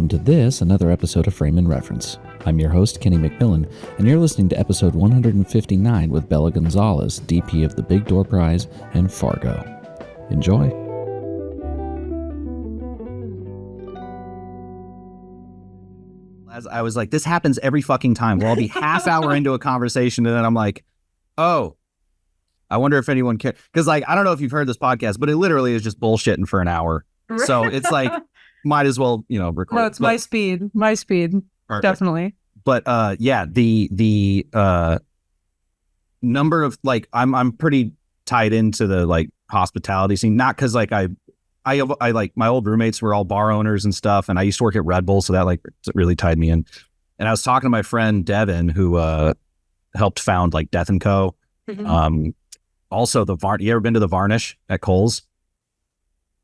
welcome to this, another episode of Frame and Reference. I'm your host, Kenny McMillan, and you're listening to episode 159 with Bella Gonzales, DP of the Big Door Prize and Fargo. Enjoy. As I was like, this happens every fucking time. Well, I'll be half hour into a conversation, and then I'm like, oh, I wonder if anyone cares. Because, like, I don't know if you've heard this podcast, but it literally is just bullshitting for an hour. So it's like, might as well, record. No, it's my speed. Perfect. Definitely. But yeah, the number of, like, I'm pretty tied into the, like, hospitality scene. Not because, like, I like, my old roommates were all bar owners and stuff, and I used to work at Red Bull, so that, like, really tied me in. And I was talking to my friend Devin, who helped found, like, Death & Co. Mm-hmm. Also, you ever been to the Varnish at Kohl's?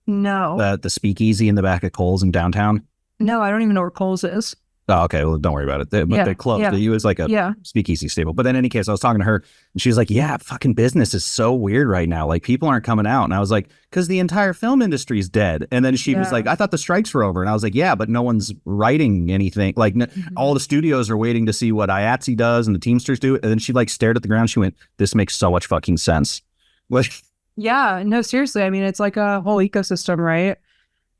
No. The speakeasy in the back of Kohl's in downtown? No, I don't even know where Kohl's is. Oh, okay. Well, don't worry about it. They closed. Yeah. It was like a speakeasy stable. But in any case, I was talking to her, and she was like, yeah, fucking business is so weird right now. Like, people aren't coming out. And I was like, because the entire film industry is dead. And then she was like, I thought the strikes were over. And I was like, yeah, but no one's writing anything. Like, all the studios are waiting to see what IATSE does and the Teamsters do. And then she, like, stared at the ground. She went, this makes so much fucking sense. Like, yeah, no, seriously. I mean, it's like a whole ecosystem, right?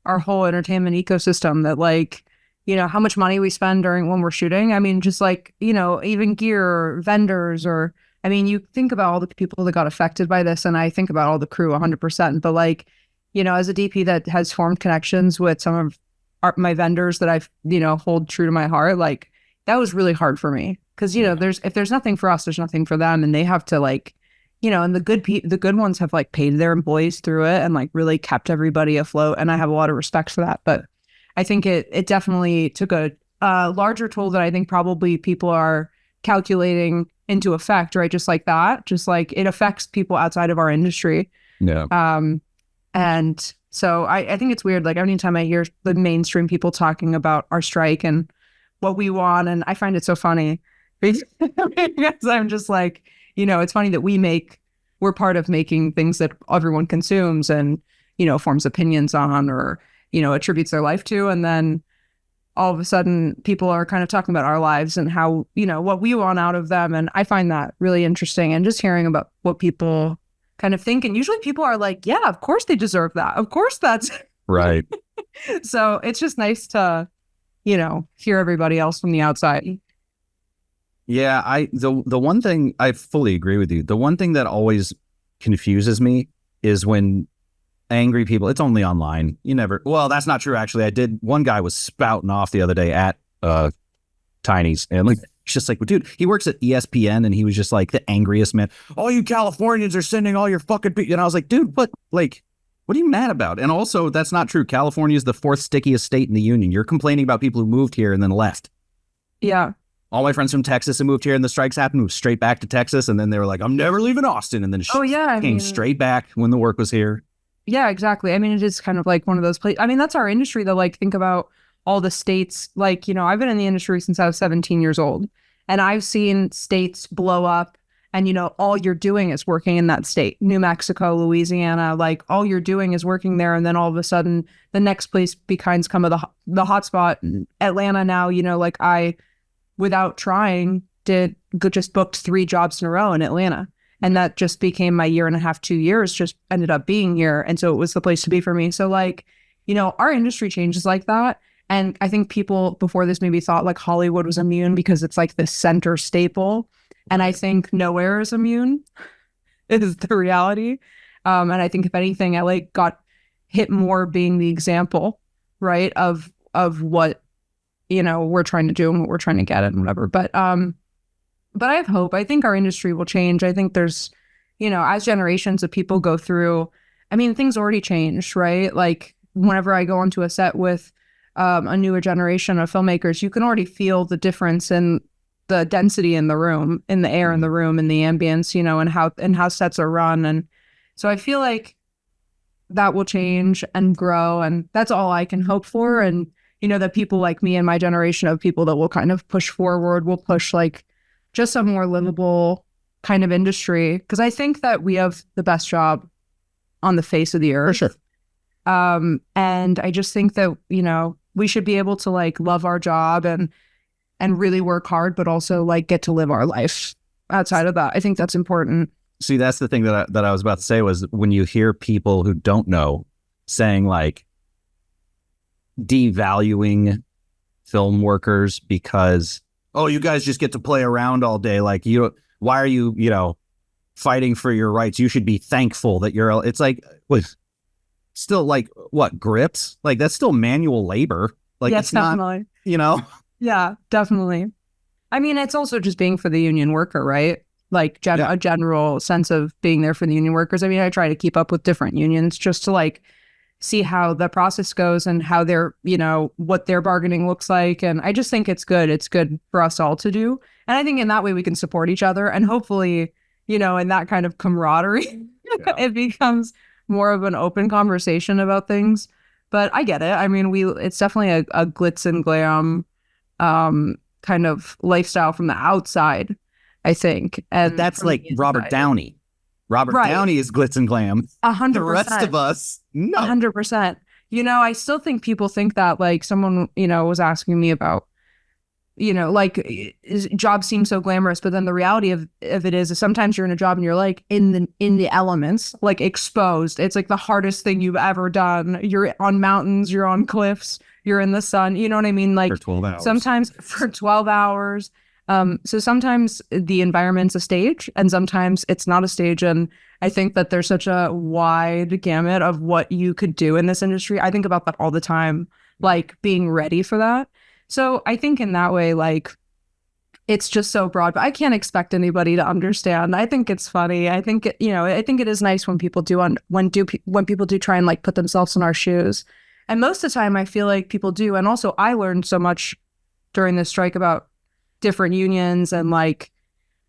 Our whole entertainment ecosystem that, like, how much money we spend when we're shooting. I mean, just like, even gear or vendors or, I mean, you think about all the people that got affected by this, and I think about all the crew 100%. But, like, as a DP that has formed connections with some of my vendors that I've, hold true to my heart, like, that was really hard for me. Because, if there's nothing for us, there's nothing for them. And they have to, like, and the good ones have, like, paid their employees through it and, like, really kept everybody afloat. And I have a lot of respect for that. But I think it definitely took a larger toll that I think probably people are calculating into effect, right? Just like that, just like it affects people outside of our industry. Yeah. And so I think it's weird. Like, anytime I hear the mainstream people talking about our strike and what we want, and I find it so funny because I'm just like, it's funny that we're part of making things that everyone consumes and, forms opinions on or, attributes their life to. And then all of a sudden people are kind of talking about our lives and how, what we want out of them. And I find that really interesting. And just hearing about what people kind of think. And usually people are like, yeah, of course they deserve that. Of course that's right. So it's just nice to, hear everybody else from the outside. Yeah, the one thing, I fully agree with you. The one thing that always confuses me is when angry people, it's only online. Well, that's not true, actually. One guy was spouting off the other day at Tiny's, and, like, it's just like, well, dude, he works at ESPN, and he was just like the angriest man. All you Californians are sending all your fucking people. And I was like, dude, what are you mad about? And also, that's not true. California is the fourth stickiest state in the union. You're complaining about people who moved here and then left. Yeah. All my friends from Texas who moved here and the strikes happened, moved straight back to Texas. And then they were like, I'm never leaving Austin. And then came straight back when the work was here. Yeah, exactly. I mean, it is kind of like one of those places. I mean, that's our industry though. Like, think about all the states. Like, I've been in the industry since I was 17 years old, and I've seen states blow up, and, all you're doing is working in that state. New Mexico, Louisiana, like, all you're doing is working there. And then all of a sudden the next place becomes kind of the hotspot. Atlanta now, like, I, without trying, just booked 3 jobs in a row in Atlanta. And that just became my 1.5 2 years, just ended up being here. And so it was the place to be for me. So, like, our industry changes like that. And I think people before this maybe thought, like, Hollywood was immune because it's like the center staple. And I think nowhere is immune is the reality. And I think if anything, LA got hit more being the example, right, of what, we're trying to do and what we're trying to get and whatever. But I have hope. I think our industry will change. I think there's, as generations of people go through, I mean, things already changed, right? Like, whenever I go onto a set with a newer generation of filmmakers, you can already feel the difference in the density in the room, in the air in the room, in the ambience, and how sets are run. And so I feel like that will change and grow. And that's all I can hope for. And, that people like me and my generation of people that will kind of push forward, will push, like, just a more livable kind of industry. Because I think that we have the best job on the face of the earth. For sure. And I just think that, we should be able to like love our job and really work hard, but also like get to live our life outside of that. I think that's important. See, that's the thing that I was about to say was when you hear people who don't know saying like devaluing film workers because, oh, you guys just get to play around all day. Like, why are you, fighting for your rights? You should be thankful that it's like, still like what, grips? Like that's still manual labor. Like yes, it's definitely. not, Yeah, definitely. I mean, it's also just being for the union worker, right? Like a general sense of being there for the union workers. I mean, I try to keep up with different unions just to like see how the process goes and how they're, what their bargaining looks like. And I just think it's good. It's good for us all to do. And I think in that way we can support each other and hopefully, in that kind of camaraderie, it becomes more of an open conversation about things. But I get it. I mean, it's definitely a glitz and glam kind of lifestyle from the outside, I think. And that's like Robert Downey. Robert Downey is glitz and glam. 100%. The rest of us, no. 100%. I still think people think that like someone, was asking me about, like jobs seem so glamorous, but then the reality of it is sometimes you're in a job and you're like in the elements, like exposed. It's like the hardest thing you've ever done. You're on mountains, you're on cliffs, you're in the sun. You know what I mean? Like for 12 hours. Sometimes for 12 hours. So sometimes the environment's a stage and sometimes it's not a stage. And I think that there's such a wide gamut of what you could do in this industry. I think about that all the time, like being ready for that. So I think in that way, like it's just so broad, but I can't expect anybody to understand. I think it's funny. I think, I think it is nice when people do when people do try and like put themselves in our shoes. And most of the time I feel like people do. And also I learned so much during this strike about different unions and like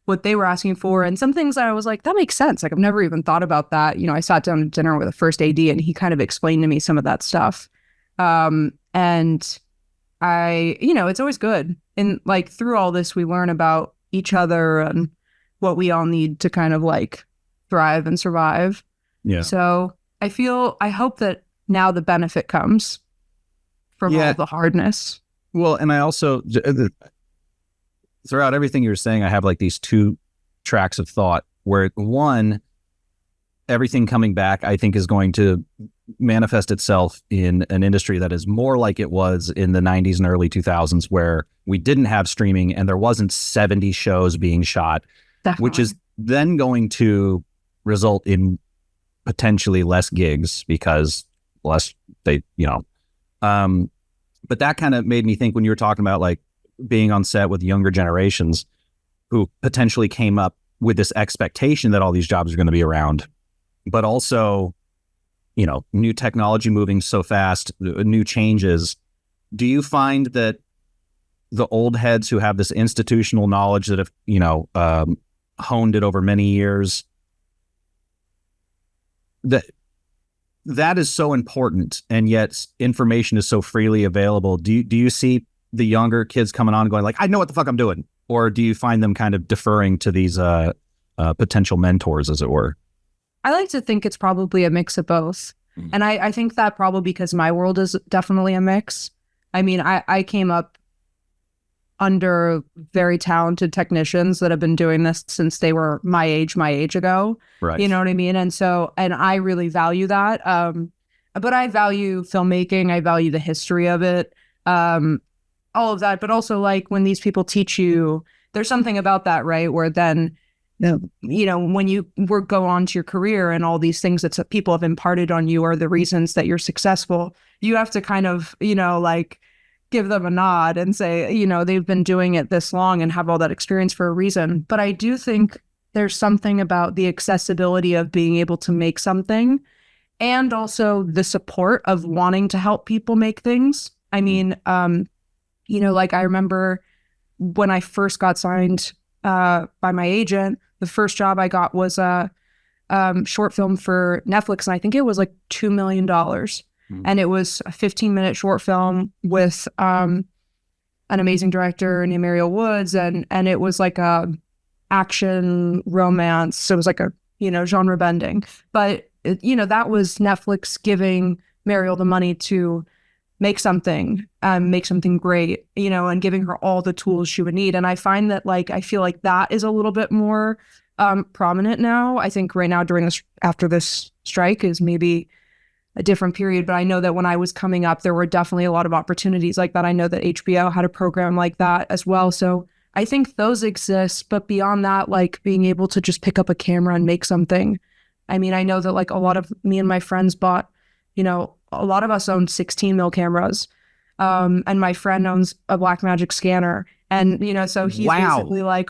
what they were asking for and some things that I was like, that makes sense. Like I've never even thought about that. I sat down to dinner with a first AD and he kind of explained to me some of that stuff. And it's always good. And like through all this, we learn about each other and what we all need to kind of like thrive and survive. Yeah. So I hope that now the benefit comes from all the hardness. Well, and I also, throughout everything you're saying, I have like these two tracks of thought where one, everything coming back, I think is going to manifest itself in an industry that is more like it was in the 90s and early 2000s, where we didn't have streaming and there wasn't 70 shows being shot, Definitely. Which is then going to result in potentially less gigs because less but that kind of made me think when you were talking about like being on set with younger generations who potentially came up with this expectation that all these jobs are going to be around, but also, new technology moving so fast, new changes. Do you find that the old heads who have this institutional knowledge that have, honed it over many years, that is so important, and yet information is so freely available? Do you see the younger kids coming on and going like, I know what the fuck I'm doing? Or do you find them kind of deferring to these potential mentors, as it were? I like to think it's probably a mix of both. Mm-hmm. And I think that probably because my world is definitely a mix. I mean, I came up under very talented technicians that have been doing this since they were my age ago. Right. You know what I mean? And I really value that. But I value filmmaking. I value the history of it. All of that. But also like when these people teach you, there's something about that, right? Where then, when you go on to your career and all these things that people have imparted on you are the reasons that you're successful, you have to kind of, like give them a nod and say, they've been doing it this long and have all that experience for a reason. But I do think there's something about the accessibility of being able to make something and also the support of wanting to help people make things. I mean, like I remember when I first got signed by my agent, the first job I got was a short film for Netflix. And I think it was like $2 million. And it was a 15-minute short film with an amazing director named Mariel Woods. And it was like a action romance. So it was like a, genre bending. But, that was Netflix giving Mariel the money to make something great, you know, and giving her all the tools she would need. And I find that like, I feel like that is a little bit more prominent now. I think right now after this strike is maybe a different period, but I know that when I was coming up, there were definitely a lot of opportunities like that. I know that HBO had a program like that as well. So I think those exist, but beyond that, like being able to just pick up a camera and make something. I mean, I know that like a lot of me and my friends bought, you know, a lot of us own 16 mil cameras. And my friend owns a Blackmagic scanner. And, you know, so he's basically like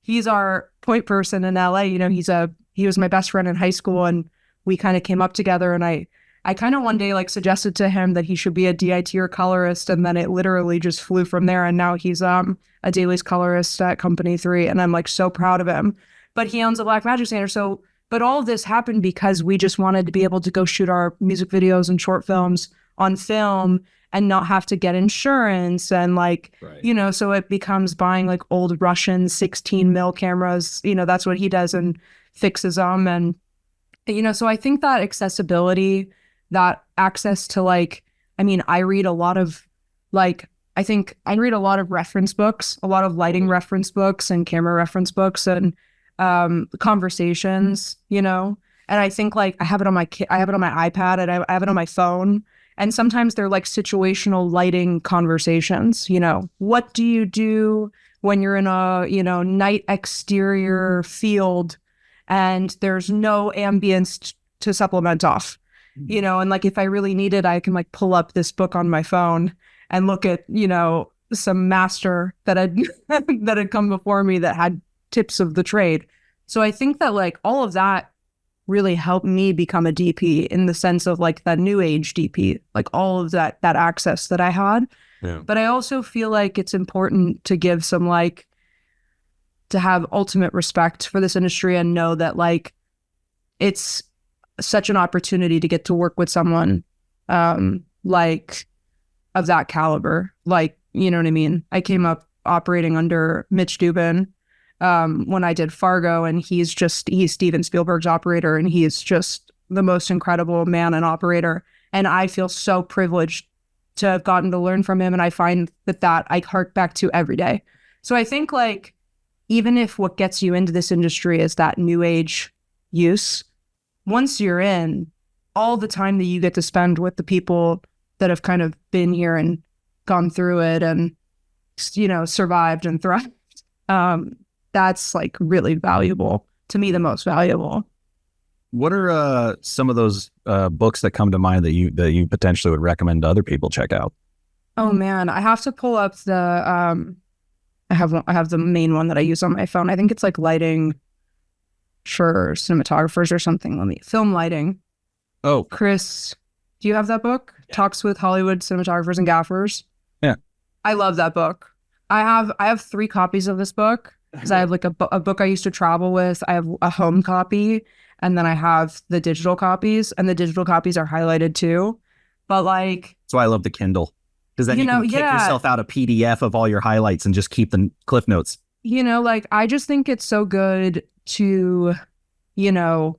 he's our point person in LA. You know, he was my best friend in high school, and we kind of came up together. And I kind of one day like suggested to him that he should be a DIT or colorist. And then it literally just flew from there. And now he's a dailies colorist at Company 3. And I'm like so proud of him. But he owns a Blackmagic scanner. So, but all of this happened because we just wanted to be able to go shoot our music videos and short films on film and not have to get insurance and like, you know, so it becomes buying like old Russian 16 mil cameras, you know, that's what he does and fixes them. And, you know, so I think that accessibility, that access to like, I mean, I read a lot of like, I think I read a lot of reference books, a lot of lighting reference books and camera reference books and conversations, you know, and I think like I have it on my iPad and I have it on my phone. And sometimes they're like situational lighting conversations, you know, what do you do when you're in a, you know, night exterior field and there's no ambience to supplement off, you know, and like if I really need it, I can like pull up this book on my phone and look at, you know, some master that had come before me that had tips of the trade. So I think that like all of that really helped me become a DP in the sense of like that new age DP, like all of that access that I had. Yeah. But I also feel like it's important to give some like, to have ultimate respect for this industry and know that like, it's such an opportunity to get to work with someone like of that caliber. Like, you know what I mean? I came up operating under Mitch Dubin when I did Fargo, and he's Steven Spielberg's operator, and he is just the most incredible man and operator. And I feel so privileged to have gotten to learn from him. And I find that I hark back to every day. So I think like, even if what gets you into this industry is that new age use, once you're in, all the time that you get to spend with the people that have kind of been here and gone through it and, you know, survived and thrived, that's like really valuable to me, the most valuable. What are some of those books that come to mind that you potentially would recommend to other people check out? Oh man, I have to pull up the I have the main one that I use on my phone. I think it's like lighting for cinematographers or something. Film lighting. Oh, Chris, do you have that book? Yeah. Talks with Hollywood cinematographers and gaffers. Yeah, I love that book. I have 3 copies of this book because I have like a book I used to travel with. I have a home copy, and then I have the digital copies, and the digital copies are highlighted too. But like, that's why I love the Kindle, because then you can kick yourself out a PDF of all your highlights and just keep the cliff notes. You know, like I just think it's so good to, you know,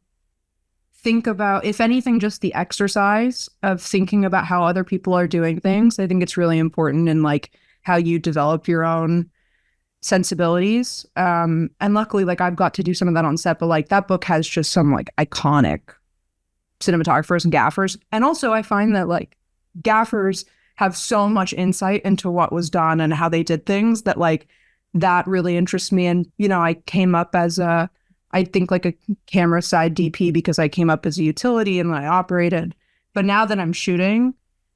think about, if anything, just the exercise of thinking about how other people are doing things. I think it's really important in like how you develop your own sensibilities. And luckily, like I've got to do some of that on set, but like that book has just some like iconic cinematographers and gaffers. And also I find that like gaffers have so much insight into what was done and how they did things that like, that really interests me. And, you know, I came up as I think like a camera side DP because I came up as a utility and I operated. But now that I'm shooting,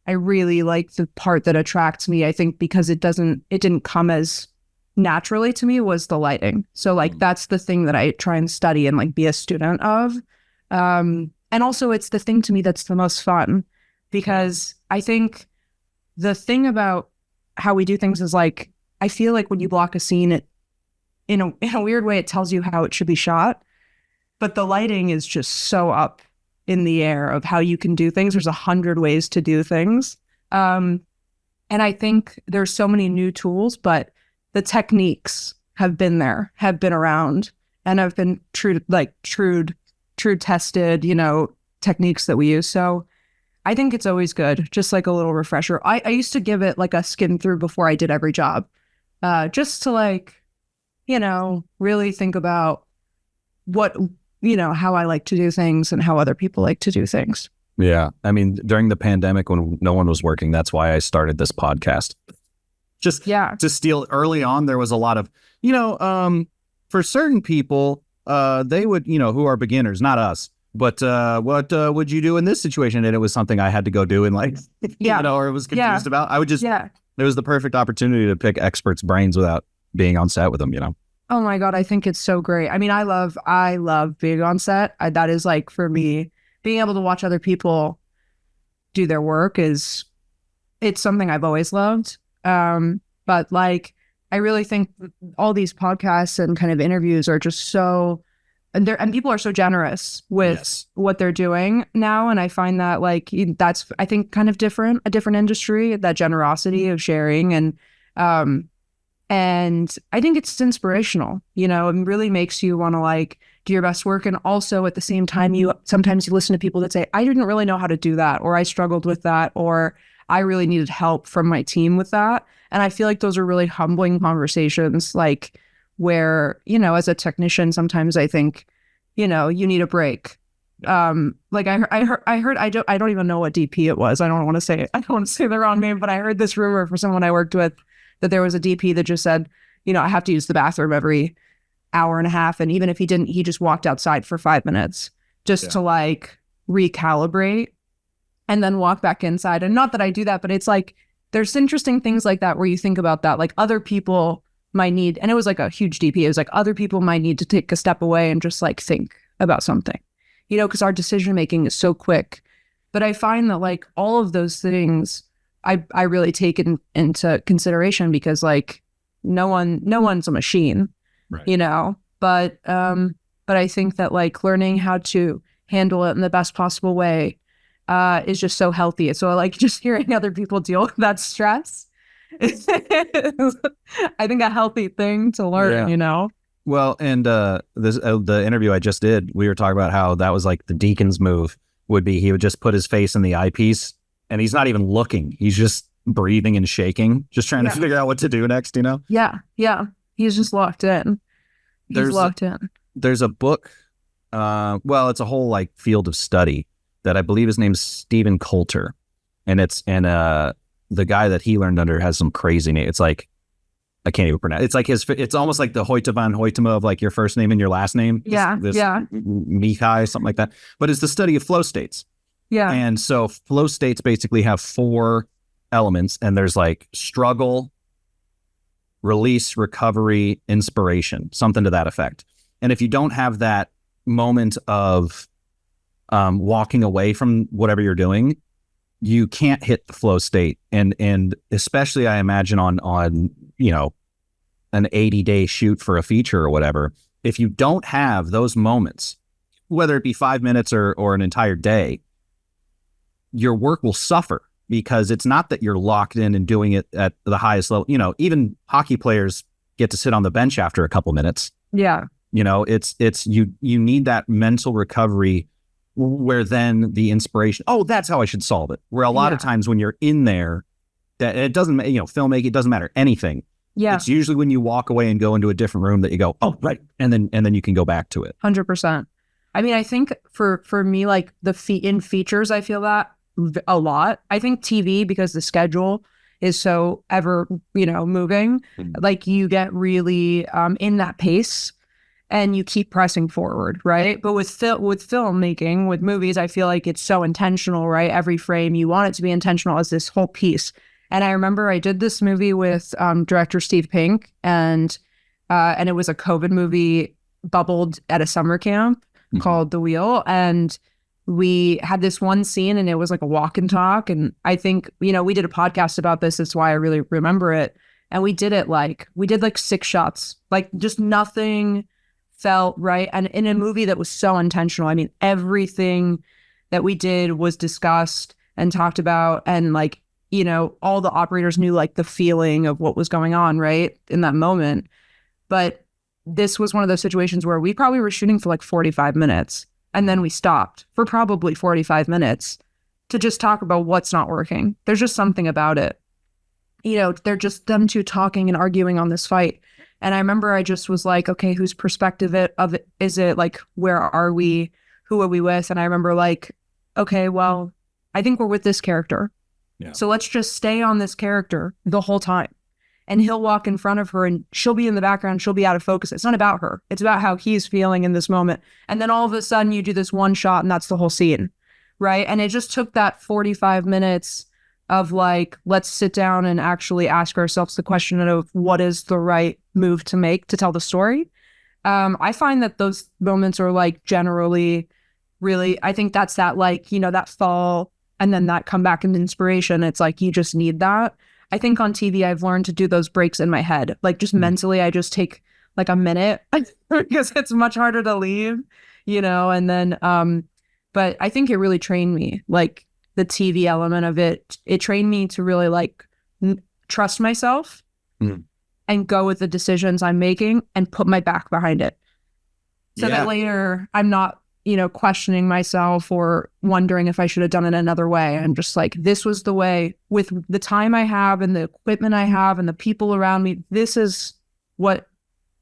I really like the part that attracts me. I think because it didn't come as naturally to me was the lighting. So like, that's the thing that I try and study and like be a student of. And also it's the thing to me that's the most fun, because I think the thing about how we do things is like, I feel like when you block a scene, in a weird way, it tells you how it should be shot. But the lighting is just so up in the air of how you can do things. There's 100 ways to do things. And I think there's so many new tools, but the techniques have been around, and have been true tested, you know, techniques that we use. So I think it's always good, just like a little refresher. I used to give it like a skim through before I did every job, just to like, really think about what, how I like to do things and how other people like to do things. Yeah. I mean, during the pandemic when no one was working, that's why I started this podcast. Just to steal early on, there was a lot of, for certain people, they would, who are beginners, not us, but what would you do in this situation? And it was something I had to go do and like, or was confused about. I would just, it was the perfect opportunity to pick experts' brains without being on set with them, Oh my God, I think it's so great. I mean, I love being on set. That is like, for me, being able to watch other people do their work it's something I've always loved. But like, I really think all these podcasts and kind of interviews are just so, and people are so generous with what they're doing now. And I find that like, that's, I think, kind of a different industry, that generosity of sharing. And I think it's inspirational, it really makes you want to like do your best work. And also at the same time, sometimes you listen to people that say, I didn't really know how to do that, or I struggled with that, or I really needed help from my team with that. And I feel like those are really humbling conversations, like where, as a technician, sometimes I think, you need a break. Like I heard, I don't even know what DP it was. I don't want to say the wrong name, but I heard this rumor for someone I worked with that there was a DP that just said, I have to use the bathroom every hour and a half. And even if he didn't, he just walked outside for 5 minutes just to like recalibrate and then walk back inside. And not that I do that, but it's like, there's interesting things like that where you think about that, like other people might need, and it was like a huge DP. It was like other people might need to take a step away and just like think about something, because our decision making is so quick. But I find that like all of those things I really take into consideration, because like no one's a machine, right. But I think that like learning how to handle it in the best possible way is just so healthy. So I like just hearing other people deal with that stress. I think a healthy thing to learn, Well, and the interview I just did, we were talking about how that was like the deacon's move would be he would just put his face in the eyepiece and he's not even looking. He's just breathing and shaking, just trying to figure out what to do next, Yeah. Yeah. He's just locked in. There's a book. Well, it's a whole like field of study that I believe his name's Stephen Coulter. And the guy that he learned under has some crazy name. It's like, I can't even pronounce. It's like it's almost like the Hoyte van Hoytema of like your first name and your last name. Yeah. Mihai, something like that. But it's the study of flow states. Yeah. And so flow states basically have 4 elements, and there's like struggle, release, recovery, inspiration, something to that effect. And if you don't have that moment of walking away from whatever you're doing, you can't hit the flow state. And especially I imagine on an 80-day shoot for a feature or whatever, if you don't have those moments, whether it be 5 minutes or an entire day, your work will suffer, because it's not that you're locked in and doing it at the highest level. Even hockey players get to sit on the bench after a couple minutes. Yeah. It's you need that mental recovery where then the inspiration, that's how I should solve it. Where a lot of times when you're in there, that it doesn't, filmmaking, it doesn't matter anything. Yeah. It's usually when you walk away and go into a different room that you go, oh, right. And then you can go back to it. 100%. I mean, I think for me, like in features, I feel that a lot. I think TV, because the schedule is so ever, moving, like you get really in that pace and you keep pressing forward, right? But with filmmaking, with movies, I feel like it's so intentional, right? Every frame, you want it to be intentional as this whole piece. And I remember I did this movie with director Steve Pink, and it was a COVID movie bubbled at a summer camp called The Wheel. And we had this one scene and it was like a walk and talk. And I think, we did a podcast about this. That's why I really remember it. And we did 6 shots, like just nothing felt right. And in a movie that was so intentional, I mean, everything that we did was discussed and talked about. And like, all the operators knew like the feeling of what was going on, right, in that moment. But this was one of those situations where we probably were shooting for like 45 minutes. And then we stopped for probably 45 minutes. to just talk about what's not working. There's just something about it. They're just them two talking and arguing on this fight. And I remember I just was like, okay, whose perspective of it is it? Like, where are we? Who are we with? And I remember like, okay, well, I think we're with this character. Yeah. So let's just stay on this character the whole time. And he'll walk in front of her and she'll be in the background. She'll be out of focus. It's not about her. It's about how he's feeling in this moment. And then all of a sudden you do this one shot and that's the whole scene. Right. And it just took that 45 minutes of like, let's sit down and actually ask ourselves the question of what is the right move to make to tell the story. I find that those moments are like generally really, I think that's that like, that fall and then that comeback and inspiration. It's like, you just need that. I think on TV, I've learned to do those breaks in my head. Like just mentally, I just take like a minute because it's much harder to leave, and then, but I think it really trained me, like the TV element of it. It trained me to really like trust myself and go with the decisions I'm making and put my back behind it. So that later I'm not, questioning myself or wondering if I should have done it another way. I'm just like, this was the way with the time I have and the equipment I have and the people around me. This is what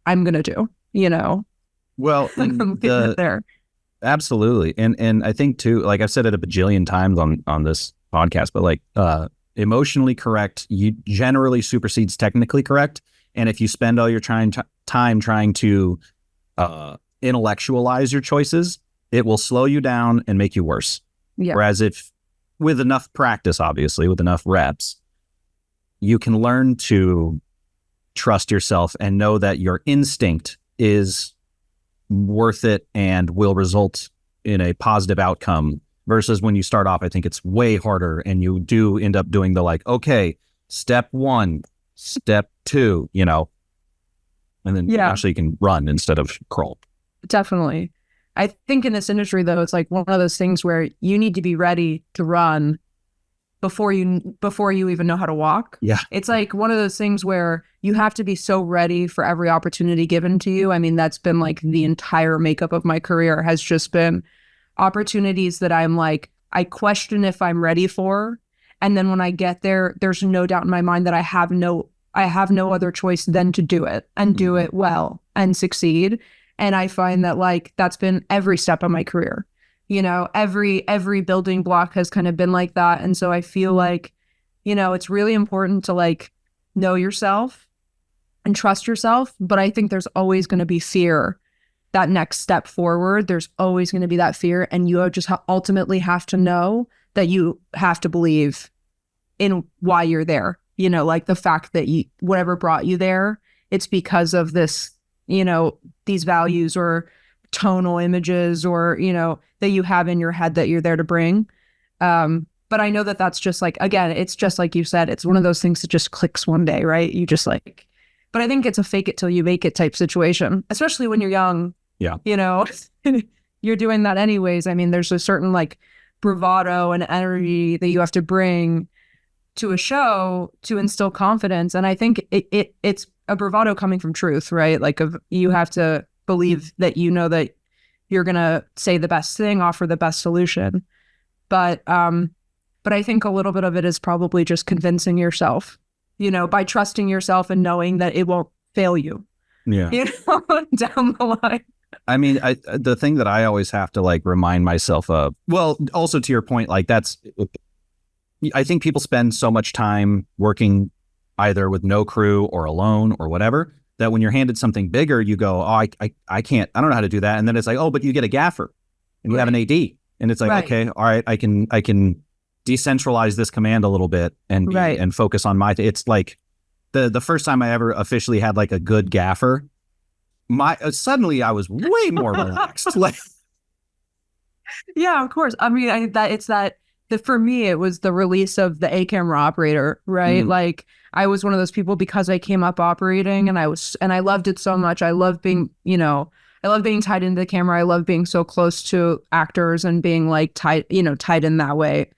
I'm going to do, Well, there. Absolutely. And I think too, like I've said it a bajillion times on this podcast, but like emotionally correct, you generally supersedes technically correct. And if you spend all your time trying to intellectualize your choices, it will slow you down and make you worse. Yeah. Whereas if with enough practice, obviously, with enough reps, you can learn to trust yourself and know that your instinct is worth it and will result in a positive outcome versus when you start off, I think it's way harder and you do end up doing the like, okay, step 1, step 2, and then actually you can run instead of crawl. Definitely. I think in this industry though, it's like one of those things where you need to be ready to run before you even know how to walk. Yeah. It's like one of those things where you have to be so ready for every opportunity given to you. I mean, that's been like the entire makeup of my career has just been opportunities that I'm like, I question if I'm ready for. And then when I get there, there's no doubt in my mind that I have no other choice than to do it and do it well and succeed. And I find that like, that's been every step of my career. Every building block has kind of been like that. And so I feel like, it's really important to like know yourself and trust yourself. But I think there's always going to be fear, that next step forward. There's always going to be that fear. And you just ultimately have to know that you have to believe in why you're there. Like the fact that whatever brought you there, it's because of this, these values or tonal images or, that you have in your head that you're there to bring. But I know that that's just like, again, it's just like you said, it's one of those things that just clicks one day, right? You just like, but I think it's a fake it till you make it type situation, especially when you're young. Yeah. You're doing that anyways. I mean, there's a certain like bravado and energy that you have to bring to a show to instill confidence. And I think it's a bravado coming from truth, right? Like you have to believe that that you're going to say the best thing, offer the best solution. But I think a little bit of it is probably just convincing yourself, by trusting yourself and knowing that it won't fail you. Yeah. Down the line. I mean, the thing that I always have to like remind myself of, well, also to your point, like I think people spend so much time working either with no crew or alone or whatever, that when you're handed something bigger, you go, oh, I can't, I don't know how to do that. And then it's like, oh, but you get a gaffer and you have an AD. And it's like, okay, all right, I can decentralize this command a little bit and and focus on it's like the first time I ever officially had like a good gaffer, suddenly I was way more relaxed. Like, yeah, of course. I mean, for me, it was the release of the A camera operator, right? Like I was one of those people because I came up operating and I loved it so much. I love being, I love being tied into the camera. I love being so close to actors and being like tied in that way.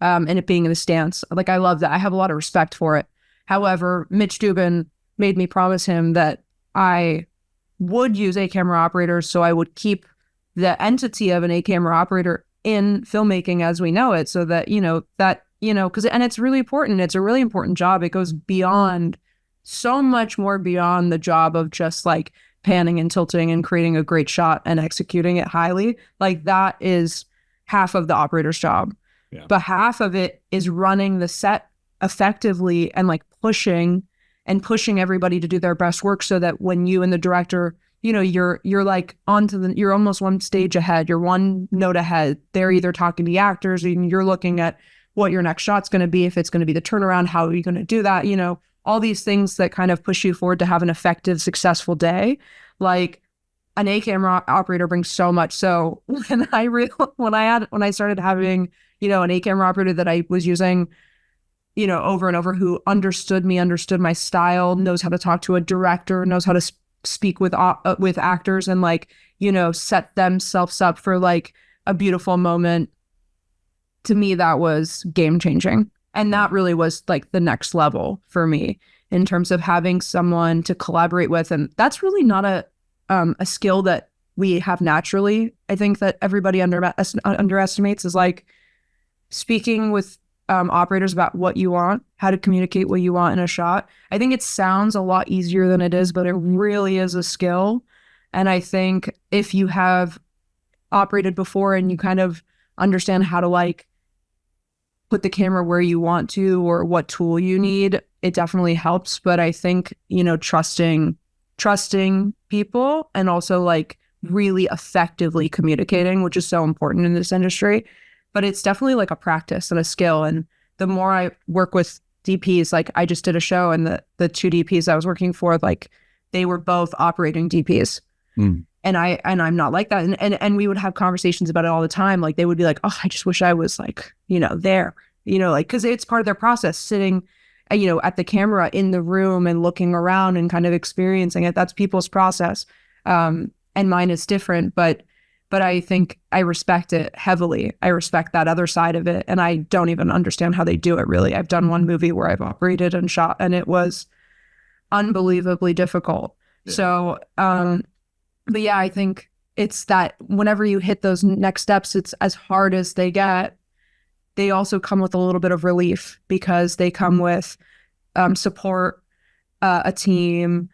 And it being in the stance. Like I love that. I have a lot of respect for it. However, Mitch Dubin made me promise him that I would use A camera operators, so I would keep the entity of an A camera operator in filmmaking as we know it, so that, because, and it's really important. It's a really important job. It goes beyond, so much more beyond the job of just like panning and tilting and creating a great shot and executing it highly. Like that is half of the operator's job. Yeah. But half of it is running the set effectively and like pushing everybody to do their best work, so that when you and the director, you're like you're almost one stage ahead, you're one note ahead. They're either talking to the actors and you're looking at what your next shot's going to be, if it's going to be the turnaround, how are you going to do that? All these things that kind of push you forward to have an effective, successful day. Like an A camera operator brings so much. So when I started having, an A camera operator that I was using, over and over, who understood me, understood my style, knows how to talk to a director, knows how to speak with actors, and like, set themselves up for like a beautiful moment. To me, that was game changing. And that really was like the next level for me in terms of having someone to collaborate with. And that's really not a skill that we have naturally. I think that everybody underestimates is like speaking with operators about what you want, how to communicate what you want in a shot. I think it sounds a lot easier than it is, but it really is a skill. And I think if you have operated before and you kind of understand how to like put the camera where you want to, or what tool you need, it definitely helps. But I think, trusting people, and also like really effectively communicating, which is so important in this industry. But it's definitely like a practice and a skill. And the more I work with DPs, like I just did a show, and the two DPs I was working for, like they were both operating DPs. And I'm not like that. And we would have conversations about it all the time. Like they would be like, oh, I just wish I was like, there, like, cause it's part of their process, sitting, at the camera in the room and looking around and kind of experiencing it. That's people's process. And mine is different, but I think I respect it heavily. I respect that other side of it. And I don't even understand how they do it, really. I've done one movie where I've operated and shot, and it was unbelievably difficult. Yeah. So, but yeah, I think it's that whenever you hit those next steps, it's as hard as they get. They also come with a little bit of relief, because they come with support, a team,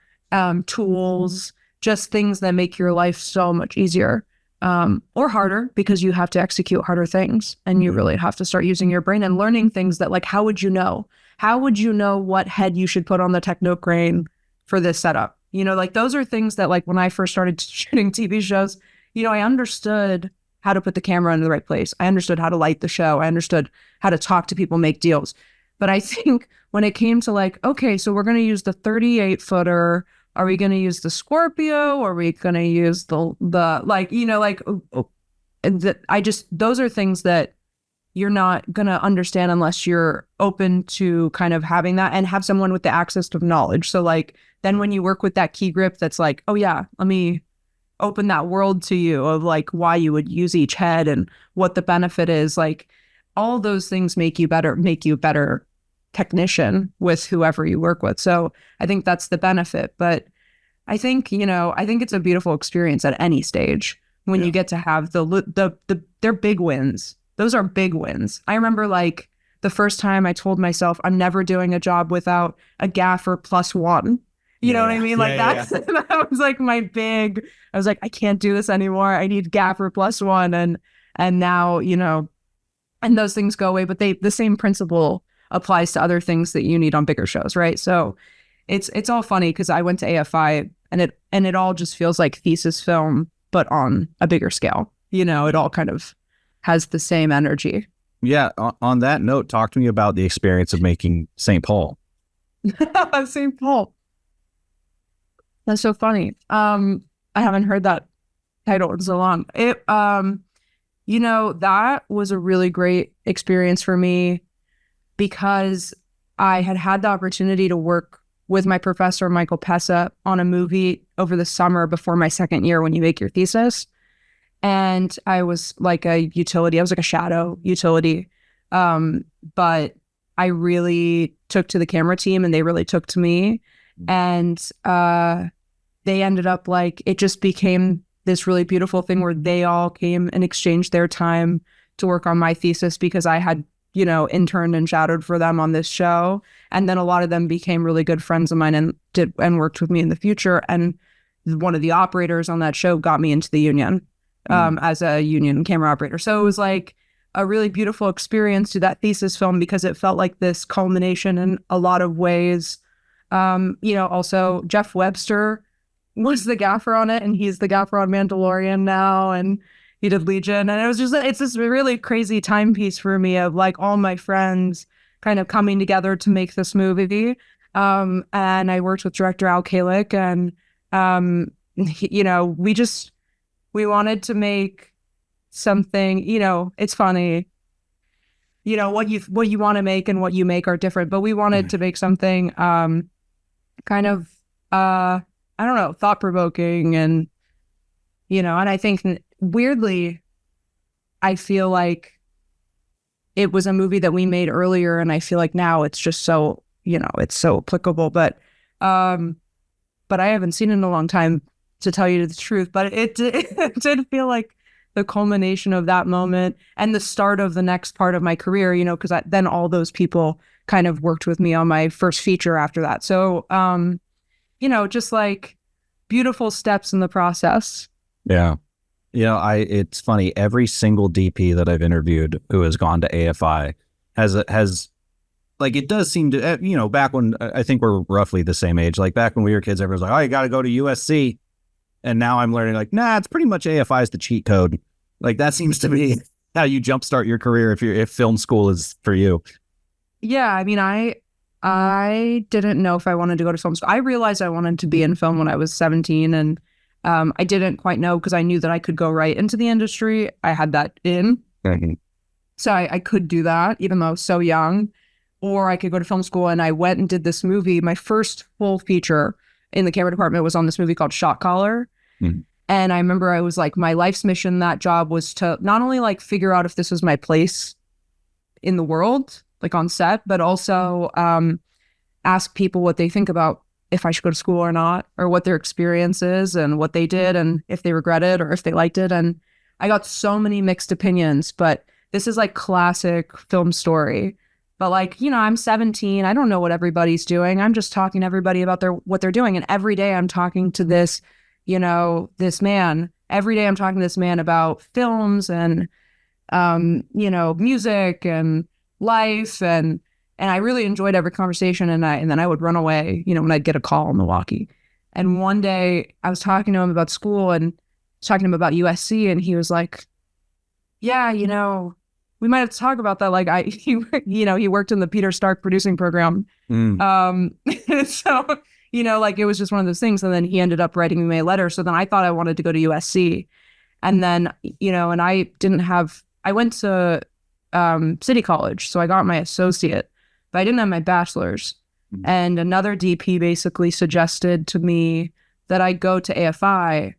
tools, just things that make your life so much easier, or harder, because you have to execute harder things, and you really have to start using your brain and learning things that, like, how would you know? How would you know what head you should put on the techno crane for this setup? Like those are things that, like, when I first started shooting TV shows, I understood how to put the camera in the right place. I understood how to light the show. I understood how to talk to people, make deals. But I think when it came to like, okay, so we're going to use the 38 footer. Are we going to use the Scorpio? Or are we going to use the like, those are things that you're not going to understand unless you're open to kind of having that and have someone with the access to knowledge. So like, then when you work with that key grip, that's like, oh yeah, let me open that world to you of like why you would use each head and what the benefit is. Like all those things make you a better technician with whoever you work with. So I think that's the benefit. But I think, it's a beautiful experience at any stage when you get to have they're big wins. Those are big wins. I remember like the first time I told myself I'm never doing a job without a gaffer +1. You know what I mean? Like that was like I was like, I can't do this anymore. I need gaffer +1. And now, and those things go away, but the same principle applies to other things that you need on bigger shows. Right. So it's all funny because I went to AFI and it all just feels like thesis film, but on a bigger scale. It all kind of has the same energy. Yeah. On that note, talk to me about the experience of making St. Paul. St. Paul. That's so funny. I haven't heard that title in so long. It, that was a really great experience for me because I had the opportunity to work with my professor, Michael Pessa, on a movie over the summer before my second year when you make your thesis. And I was like a utility. I was like a shadow utility. But I really took to the camera team and they really took to me. And they ended up like, it just became this really beautiful thing where they all came and exchanged their time to work on my thesis because I had, interned and shadowed for them on this show. And then a lot of them became really good friends of mine and worked with me in the future. And one of the operators on that show got me into the union as a union camera operator. So it was like a really beautiful experience to that thesis film because it felt like this culmination in a lot of ways. Also Jeff Webster was the gaffer on it, and he's the gaffer on Mandalorian now, and he did Legion. And it's this really crazy timepiece for me of like all my friends kind of coming together to make this movie. And I worked with director Al Kalick, and we wanted to make something, it's funny, what you want to make and what you make are different, but we wanted to make something kind of I don't know, thought-provoking, and and I think weirdly I feel like it was a movie that we made earlier, and I feel like now it's just so it's so applicable, but I haven't seen it in a long time, to tell you the truth, but it did feel like the culmination of that moment and the start of the next part of my career, because then all those people kind of worked with me on my first feature after that. So, just like beautiful steps in the process. Yeah. It's funny. Every single DP that I've interviewed who has gone to AFI has like, it does seem to, back when I think we're roughly the same age, like back when we were kids, everyone's like, oh, you got to go to USC. And now I'm learning like, nah, it's pretty much AFI is the cheat code. Like that seems to be how you jumpstart your career if film school is for you. Yeah, I mean, I didn't know if I wanted to go to film school. I realized I wanted to be in film when I was 17, and I didn't quite know because I knew that I could go right into the industry. I had that in. Mm-hmm. So I could do that even though I was so young, or I could go to film school. And I went and did this movie. My first full feature in the camera department was on this movie called Shot Caller. Mm-hmm. And I remember I was like, my life's mission, that job was to not only like figure out if this was my place in the world, like on set, but also ask people what they think about if I should go to school or not, or what their experience is and what they did and if they regret it or if they liked it. And I got so many mixed opinions, but this is like classic film story. But like, I'm 17. I don't know what everybody's doing. I'm just talking to everybody about what they're doing. And every day I'm talking to this, this man. Every day I'm talking to this man about films and, music and life. And I really enjoyed every conversation. And then I would run away, when I'd get a call in Milwaukee. And one day I was talking to him about school and talking to him about USC. And he was like, yeah, we might have to talk about that. Like he worked in the Peter Stark producing program. So, like it was just one of those things. And then he ended up writing me a letter. So then I thought I wanted to go to USC. And then, and I went to City College. So I got my associate, but I didn't have my bachelor's. Mm-hmm. And another DP basically suggested to me that I go to AFI,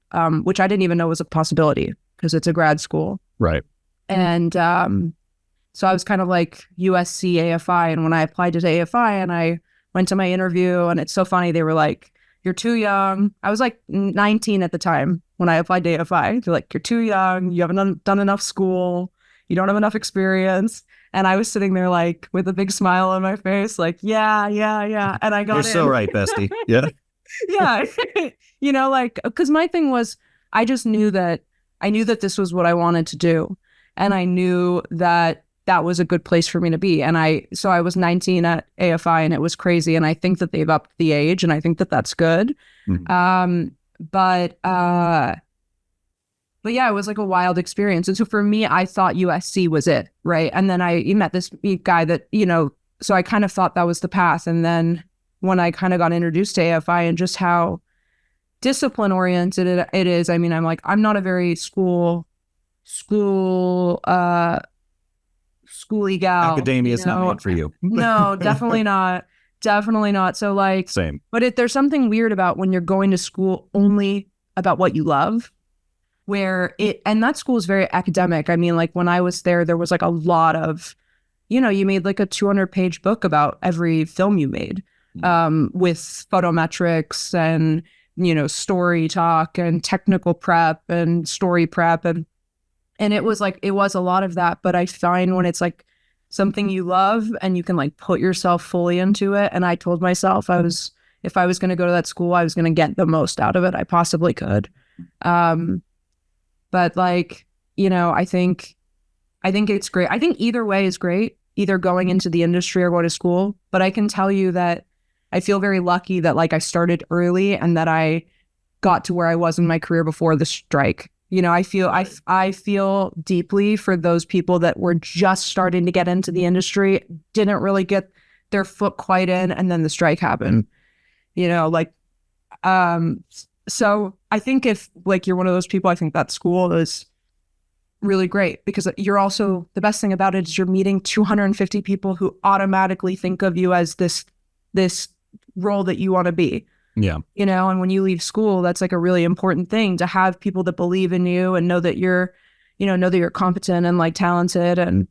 which I didn't even know was a possibility because it's a grad school. Right. And so I was kind of like USC AFI. And when I applied to AFI and I went to my interview, and it's so funny, they were like, you're too young. I was like 19 at the time when I applied to AFI. They're like, you're too young. You haven't done enough school. You don't have enough experience. And I was sitting there like with a big smile on my face, like, yeah. And I got You're so right, bestie. Yeah. Yeah. Because my thing was, I knew that this was what I wanted to do. And I knew that was a good place for me to be. And so I was 19 at AFI, and it was crazy. And I think that they've upped the age, and I think that that's good. Mm-hmm. But yeah, it was like a wild experience. And so for me, I thought USC was it, right? And then I met this guy that, so I kind of thought that was the path. And then when I kind of got introduced to AFI and just how discipline oriented it is, I mean, I'm like, I'm not a very schooly gal. Academia is not meant for you. No, definitely not. Definitely not. So like, same. But there's something weird about when you're going to school only about what you love, and that school is very academic. I mean, like when I was there was like a lot of, you made like a 200-page book about every film you made, with photometrics and, story talk and technical prep and story prep. And And it was a lot of that. But I find when it's like something you love and you can like put yourself fully into it. And I told myself if I was going to go to that school, I was going to get the most out of it I possibly could. But like, I think it's great. I think either way is great, either going into the industry or going to school. But I can tell you that I feel very lucky that like I started early and that I got to where I was in my career before the strike. I feel deeply for those people that were just starting to get into the industry, didn't really get their foot quite in, and then the strike happened. So I think if like you're one of those people, I think that school is really great because you're also, the best thing about it is you're meeting 250 people who automatically think of you as this role that you want to be. Yeah. And when you leave school, that's like a really important thing, to have people that believe in you and know that you're competent and like talented. And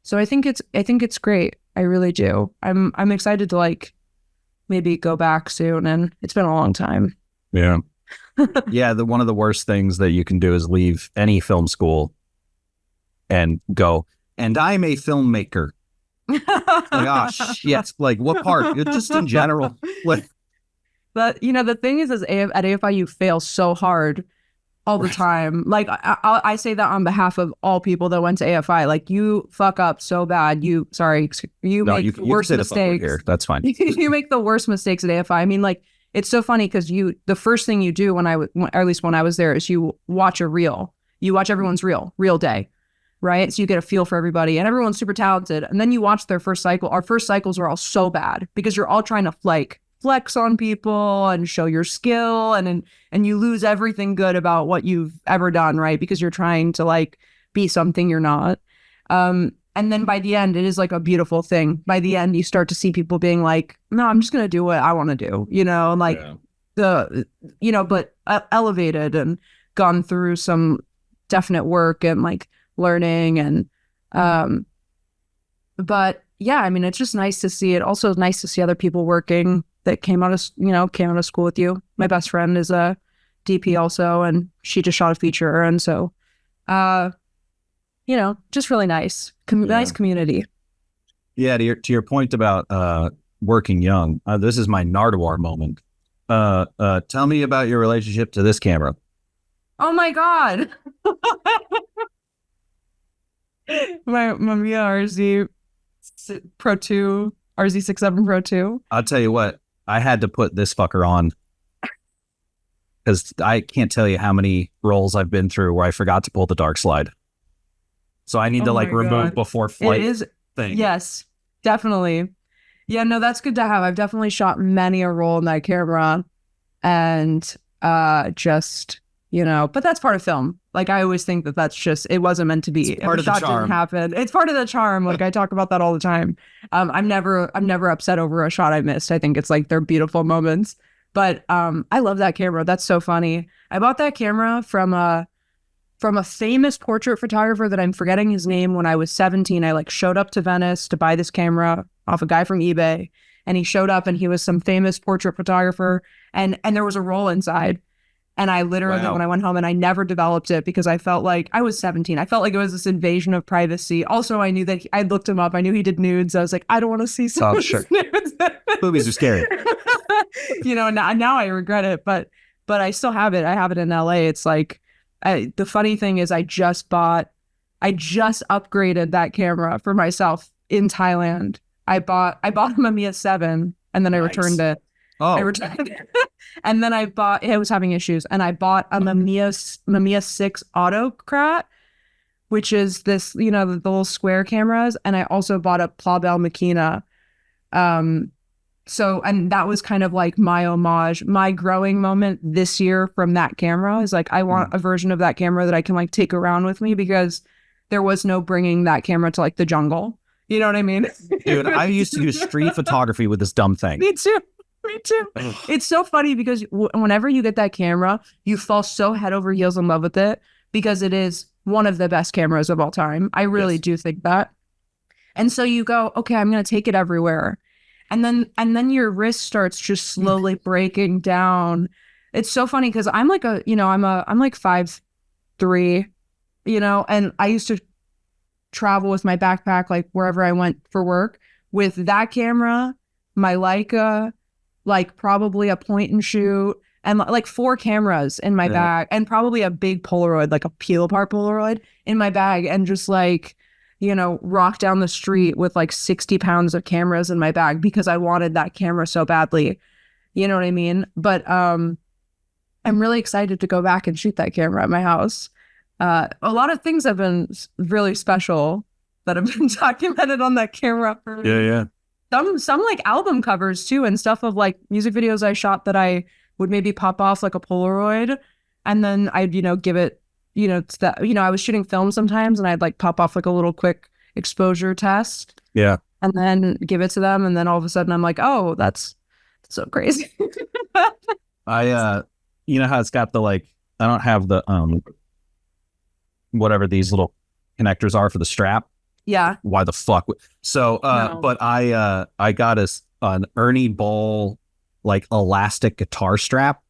so I think it's great. I really do. I'm excited to like maybe go back soon, and it's been a long time. Yeah. Yeah. One of the worst things that you can do is leave any film school and go, and I'm a filmmaker. Like, oh shit! Like, what part? Just in general. Like, but the thing is at AFI you fail so hard all the time. Like I say that on behalf of all people that went to AFI. Like, you fuck up so bad. You make the worst mistakes. Here. That's fine. You make the worst mistakes at AFI. I mean, like, it's so funny because the first thing you do or at least when I was there, is you watch a reel. You watch everyone's real day. Right? So you get a feel for everybody, and everyone's super talented. And then you watch their first cycle. Our first cycles were all so bad because you're all trying to like flex on people and show your skill, and you lose everything good about what you've ever done, right? Because you're trying to like be something you're not. And then by the end, it is like a beautiful thing. By the end, you start to see people being like, no, I'm just going to do what I want to do, but elevated and gone through some definite work and like learning. And but yeah, I mean, it's just nice to see it. Also nice to see other people working that came out of school with you. My best friend is a DP also, and she just shot a feature. And so just really nice nice community. Yeah, to your point about working young, this is my Nardwuar moment. Tell me about your relationship to this camera. Oh my god. my Mamiya RZ Pro 2, RZ67 Pro 2. I'll tell you what, I had to put this fucker on because I can't tell you how many rolls I've been through where I forgot to pull the dark slide. So I need to like remove before flight. It is thing. Yes, definitely. Yeah, no, that's good to have. I've definitely shot many a roll in that camera, and but that's part of film. Like, I always think that's just, it wasn't meant to be. It's part of the charm. Didn't happen. It's part of the charm. Like, I talk about that all the time. I'm never upset over a shot I missed. I think it's like they're beautiful moments. But I love that camera. That's so funny. I bought that camera from a famous portrait photographer that I'm forgetting his name. When I was 17, I like showed up to Venice to buy this camera off a guy from eBay, and he showed up and he was some famous portrait photographer, and there was a roll inside. And I literally, when I went home, and I never developed it because I felt like I was 17. I felt like it was this invasion of privacy. Also, I knew that I looked him up. I knew he did nudes. I was like, I don't want to see some sure. nudes. Boobies are scary. Now I regret it, but I still have it. I have it in LA. It's like, the funny thing is I just upgraded that camera for myself in Thailand. I bought a Mamiya 7, and then I returned it. I returned it. And then it was having issues, and I bought a Mamiya 6 Autocrat, which is this, the little square cameras. And I also bought a Plabel Makina. And that was kind of like my homage, my growing moment this year from that camera is like, I want a version of that camera that I can like take around with me, because there was no bringing that camera to like the jungle. You know what I mean? Dude, I used to do street photography with this dumb thing. Me too. It's so funny because whenever you get that camera, you fall so head over heels in love with it, because it is one of the best cameras of all time. I really do think that. And so you go, okay, I'm going to take it everywhere. And then your wrist starts just slowly breaking down. It's so funny because I'm like I'm like 5'3", and I used to travel with my backpack, like wherever I went for work with that camera, my Leica, like probably a point and shoot, and like 4 cameras in my bag, and probably a big Polaroid, like a peel apart Polaroid in my bag, and just like, rock down the street with like 60 pounds of cameras in my bag because I wanted that camera so badly. You know what I mean? But I'm really excited to go back and shoot that camera at my house. A lot of things have been really special that have been documented on that camera. Yeah. Some like album covers too, and stuff of like music videos I shot that I would maybe pop off like a Polaroid, and then I'd give it, I was shooting film sometimes, and I'd like pop off like a little quick exposure test, and then give it to them, and then all of a sudden I'm like, oh, that's so crazy. I you know how it's got the like, I don't have the whatever these little connectors are for the strap. Yeah. Why the fuck? So, No. but I got an Ernie Ball like elastic guitar strap,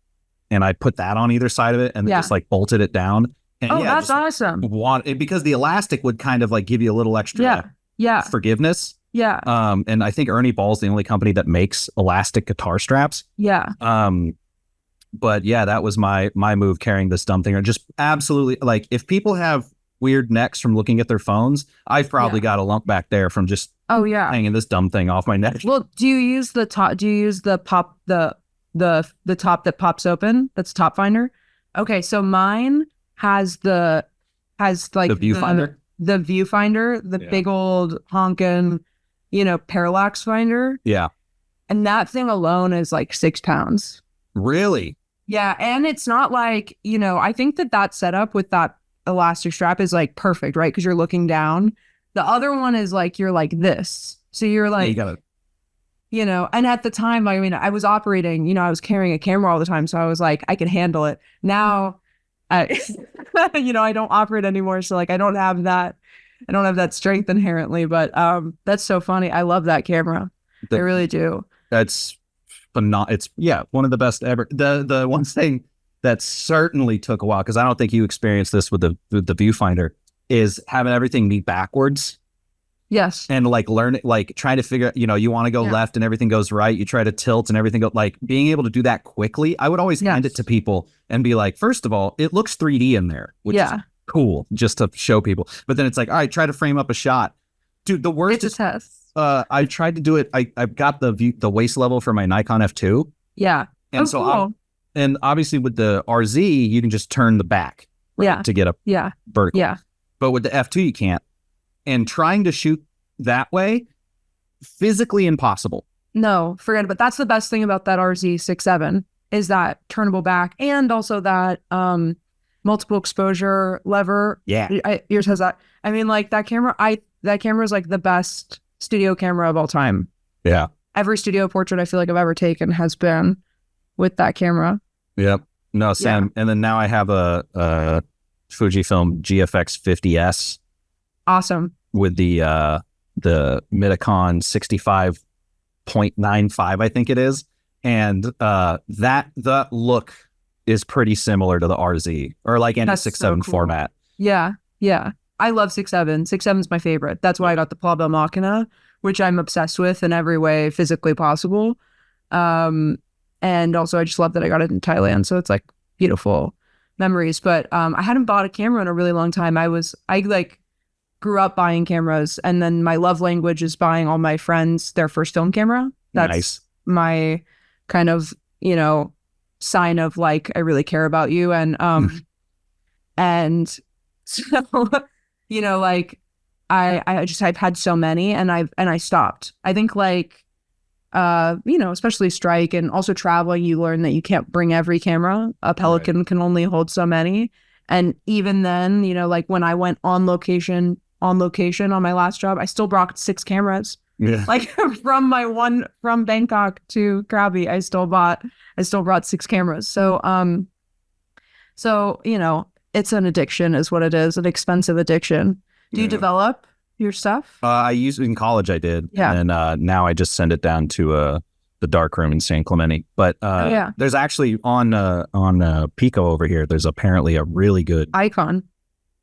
and I put that on either side of it, and then just like bolted it down. And that's awesome. Because the elastic would kind of like give you a little extra forgiveness. Yeah. And I think Ernie Ball's the only company that makes elastic guitar straps. Yeah. But yeah, that was my move, carrying this dumb thing. Or just absolutely, like, if people have weird necks from looking at their phones, I've probably got a lump back there from just hanging this dumb thing off my neck. Well, do you use the top? Do you use the top that pops open? That's top finder. Okay, so mine has like the viewfinder. The viewfinder, the big old honkin', parallax finder. Yeah. And that thing alone is like 6 pounds. Really? Yeah, and it's not like, I think that setup with that elastic strap is like perfect, right? Because you're looking down. The other one is like, you're like this. So you're like, you gotta... and at the time, I mean, I was operating, I was carrying a camera all the time. So I was like, I can handle it. Now, I don't operate anymore. So like, I don't have that strength inherently, but that's so funny. I love that camera. I really do. That's phenomenal. It's one of the best ever. The one thing that certainly took a while, because I don't think you experienced this with the viewfinder, is having everything be backwards. Yes. And like trying to figure, you want to go left and everything goes right. You try to tilt and everything goes, like, being able to do that quickly. I would always hand it to people and be like, first of all, it looks 3D in there, which is cool, just to show people. But then it's like, all right, try to frame up a shot. Dude, the worst is a test. I tried to do it. I've got the waist level for my Nikon F2. Yeah. And cool. And obviously with the RZ, you can just turn the back to get a vertical. Yeah. But with the F2, you can't. And trying to shoot that way, physically impossible. No, forget it. But that's the best thing about that RZ67 is that turnable back, and also that multiple exposure lever. Yeah. Yours has that. I mean, like that camera is like the best studio camera of all time. Yeah. Every studio portrait I feel like I've ever taken has been with that camera. Yep. No, Sam. Yeah. And then now I have a Fujifilm GFX 50S. Awesome. With the Midicon 65.95, I think it is. And the look is pretty similar to the RZ, or like any 6.7 format. Yeah. Yeah. I love 6.7. 6.7 is my favorite. That's why I got the Plaubo Machina, which I'm obsessed with in every way physically possible. And also I just love that I got it in Thailand. So it's like beautiful memories. But I hadn't bought a camera in a really long time. I grew up buying cameras, and then my love language is buying all my friends their first film camera. That's my kind of, sign of like, I really care about you. And, and so, like I've had so many, and I stopped. I think like, especially strike and also traveling, you learn that you can't bring every camera. A Pelican can only hold so many. And even then, like when I went on location on my last job, I still brought 6 cameras. Yeah. Like from Bangkok to Krabi, I still brought 6 cameras. So, it's an addiction is what it is, an expensive addiction. Do you develop your stuff? I used in college, I did. Yeah. And now I just send it down to the dark room in San Clemente. But there's actually on Pico over here, there's apparently a really good Icon.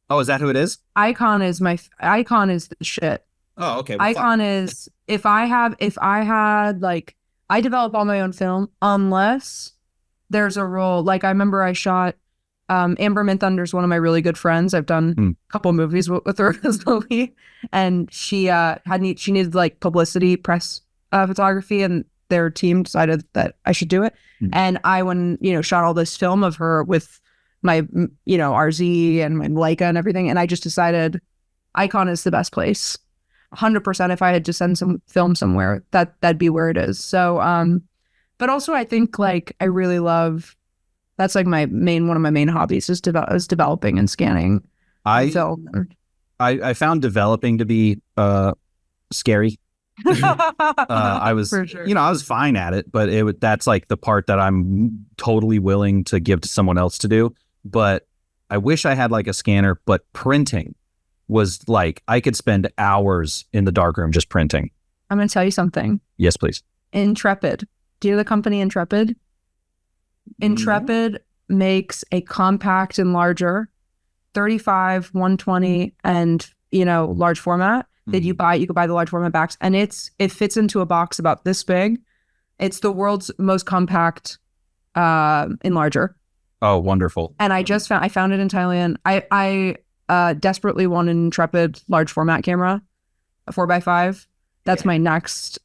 Oh, is that who it is? Icon is Icon is the shit. Oh, okay. Well, Icon is if I had like I develop all my own film unless there's a role. Like I remember I shot Amber Mint Thunder is one of my really good friends. I've done a couple of movies with her this movie, and she she needed like publicity press photography, and their team decided that I should do it. And I went shot all this film of her with my RZ and my Leica and everything, and I just decided Icon is the best place. 100%. If I had to send some film somewhere, that'd be where it is. So but also I think like I really love, that's like one of my main hobbies is developing and scanning film. I found developing to be scary. I was For sure. I was fine at it, but that's like the part that I'm totally willing to give to someone else to do. But I wish I had like a scanner, but printing was like I could spend hours in the darkroom just printing. I'm going to tell you something. Yes, please. Intrepid. Do you know the company Intrepid? Intrepid makes a compact enlarger, 35, 120, and large format that you buy. You could buy the large format box, and it fits into a box about this big. It's the world's most compact enlarger. Oh, wonderful! And I found it in Thailand. I desperately want an Intrepid large format camera, a 4x5. That's my next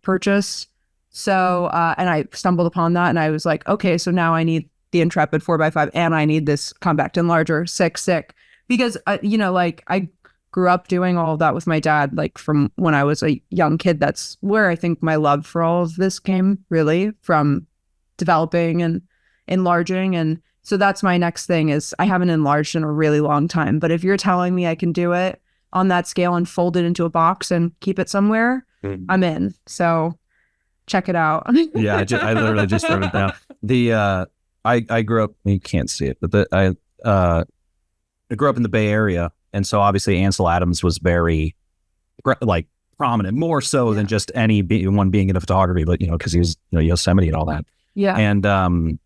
purchase. So, and I stumbled upon that, and I was like, okay, so now I need the Intrepid 4x5, and I need this compact enlarger. Sick. Because, like I grew up doing all of that with my dad, like from when I was a young kid. That's where I think my love for all of this came, really, from developing and enlarging. And so that's my next thing is I haven't enlarged in a really long time. But if you're telling me I can do it on that scale and fold it into a box and keep it somewhere, I'm in. So check it out. Yeah, I literally just wrote it down. I grew up, you can't see it, but I grew up in the Bay Area. And so obviously Ansel Adams was very like prominent, more so than just anyone being into photography, but because he was Yosemite and all that. Yeah. And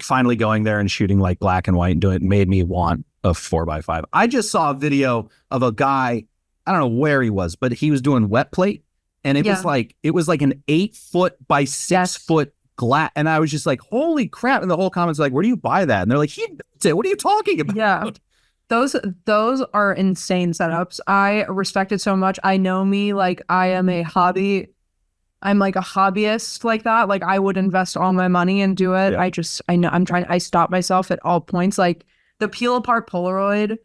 finally going there and shooting like black and white and doing it made me want a 4x5. I just saw a video of a guy, I don't know where he was, but he was doing wet plate, and it was like an 8 foot by 6 foot glass, and I was just like, holy crap. And the whole comments like, where do you buy that? And they're like, he built it. What are you talking about? Yeah. Those are insane setups. I respect it so much. I know me, like I'm like a hobbyist like that. Like I would invest all my money and do it. Yeah. I stop myself at all points. Like the peel apart Polaroid,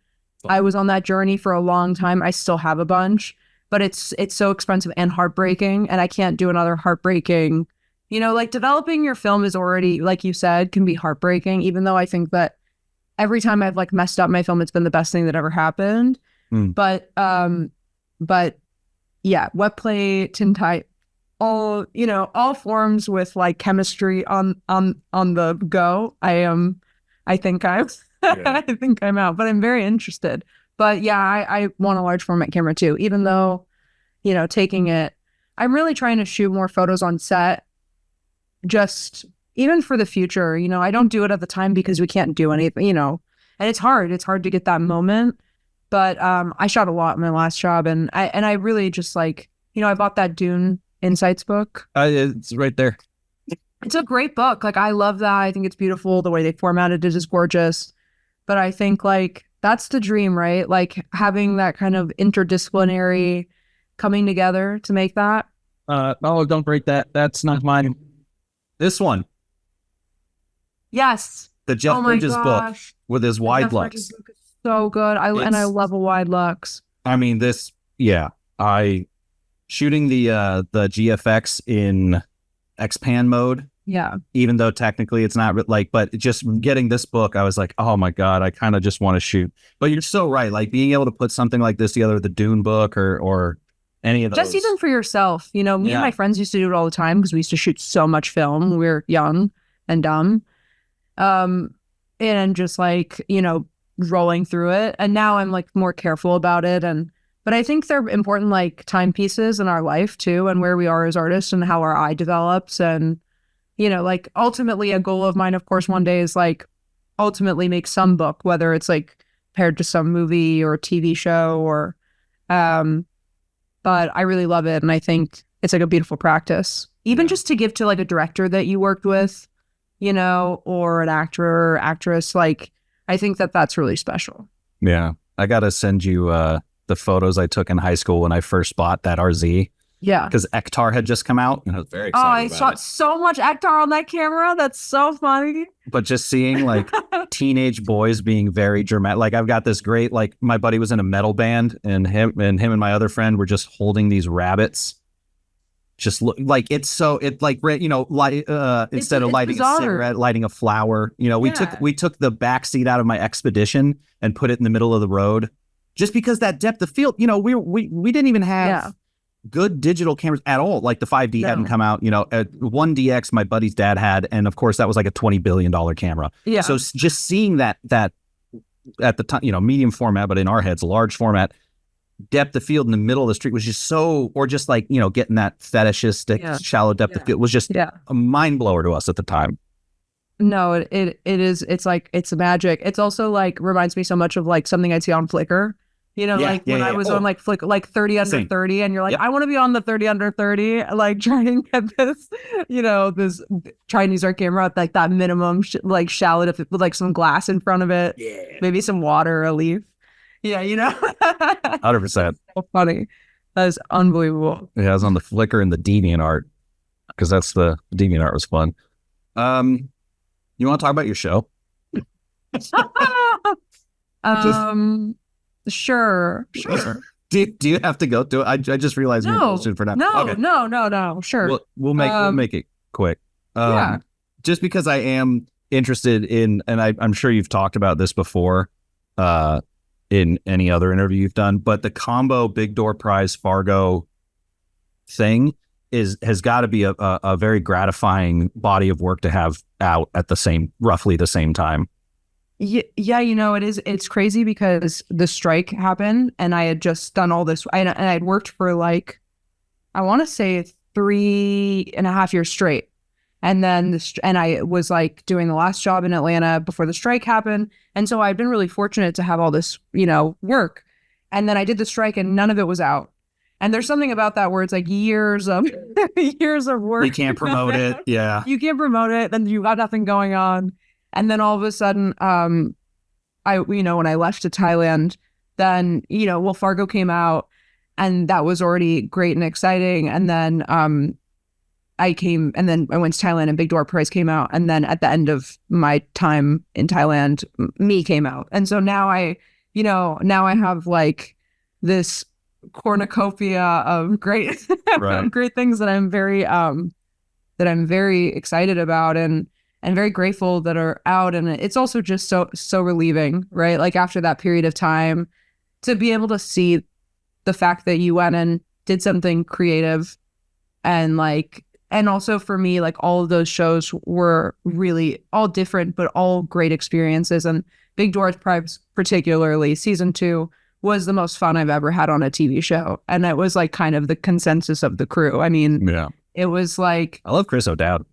I was on that journey for a long time. I still have a bunch, but it's so expensive and heartbreaking, and I can't do another heartbreaking, like developing your film is already, like you said, can be heartbreaking, even though I think that every time I've like messed up my film, it's been the best thing that ever happened. But yeah, wet play, tintype, all forms with like chemistry on the go. I think I'm out, but I'm very interested. But yeah, I want a large format camera too, even though, taking it, I'm really trying to shoot more photos on set, just even for the future. I don't do it at the time because we can't do anything, and it's hard to get that moment. But I shot a lot in my last job, and I really just like, I bought that Dune Insights book. It's right there. It's a great book. Like I love that. I think it's beautiful. The way they formatted it is gorgeous. But I think like that's the dream, right? Like having that kind of interdisciplinary coming together to make that. Oh, don't break that. That's not mine. This one. Yes. The Jeff Bridges book with his wide lux. So good. I love a wide lux. I mean, I shooting the GFX in X-Pan mode. Yeah. Even though technically it's not but just getting this book, I was like, oh my God, I kind of just want to shoot. But you're so right. Like being able to put something like this together, the Dune book or any of those. Just even for yourself, me and my friends used to do it all the time because we used to shoot so much film when we were young and dumb. And just like, rolling through it. And now I'm like more careful about it. But I think they're important like timepieces in our life too, and where we are as artists and how our eye develops. And, like ultimately a goal of mine, of course, one day is like ultimately make some book, whether it's like compared to some movie or TV show or, but I really love it. And I think it's like a beautiful practice, even just to give to like a director that you worked with, you know, or an actor or actress. Like, I think that that's really special. Yeah. I got to send you the photos I took in high school when I first bought that RZ. Yeah. Because Ektar had just come out, and I was very excited I about shot it. so much Ektar on that camera. That's so funny. But just seeing like teenage boys being very dramatic. Like I've got this great, like my buddy was in a metal band, and him and my other friend were just holding these rabbits. Just look like you know, light instead of lighting bizarre. a cigarette, lighting a flower. You know, we took the back seat out of my Expedition and put it in the middle of the road, just because that depth of field. You know, we didn't even have good digital cameras at all. Like the 5D hadn't come out. You know, 1DX my buddy's dad had, and of course that was like a $20 billion camera. Yeah. So just seeing that at the time, you know, medium format, but in our heads, large format. Depth of field in the middle of the street was just so, or just like, you know, getting that fetishistic shallow depth of field was just a mind blower to us at the time. No, it is. It's like, it's magic. It's also like reminds me so much of like something I'd see on Flickr. You know, like when I was on like Flickr, like 30 under 30, and you're like, I want to be on the 30 under 30, like trying to get this, you know, this trying to use our camera at like that minimum like shallow depth with like some glass in front of it, maybe some water or a leaf. Yeah, you know, 100%. So funny. That is unbelievable. Yeah, I was on the Flickr and the DeviantArt because that's the DeviantArt was fun. You want to talk about your show? Sure. Do you have to go to it? I just realized you're posted for now. No. Sure. We'll make it quick. Just because I am interested in, and I'm sure you've talked about this before, in any other interview you've done, but the combo Big Door Prize Fargo thing has got to be a very gratifying body of work to have out at roughly the same time. Yeah, you know, it's crazy because the strike happened and I had just done all this and I had worked for like, I want to say 3.5 years straight. And then and I was like doing the last job in Atlanta before the strike happened. And so I've been really fortunate to have all this, you know, work. And then I did the strike and none of it was out. And there's something about that where it's like years of work. You can't promote it. Yeah. You can't promote it. Then you got nothing going on. And then all of a sudden, when I left to Thailand, then, you know, Fargo came out and that was already great and exciting. And then, I went to Thailand and Big Door Prize came out. And then at the end of my time in Thailand, me came out. And so now I have like this cornucopia of great, great things that I'm very excited about and very grateful that are out. And it's also just so relieving, right? Like after that period of time to be able to see the fact that you went and did something creative and also for me, like all of those shows were really all different, but all great experiences. And Big Door Prize, particularly season 2, was the most fun I've ever had on a TV show. And it was like kind of the consensus of the crew. I mean, it was like, I love Chris O'Dowd.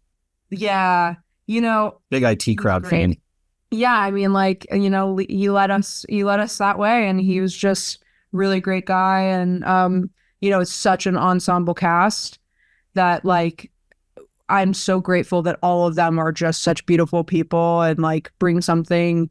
Yeah. You know, big IT crowd fan. Yeah. I mean, like, you know, you let us that way. And he was just really great guy. And, you know, it's such an ensemble cast that like, I'm so grateful that all of them are just such beautiful people and like bring something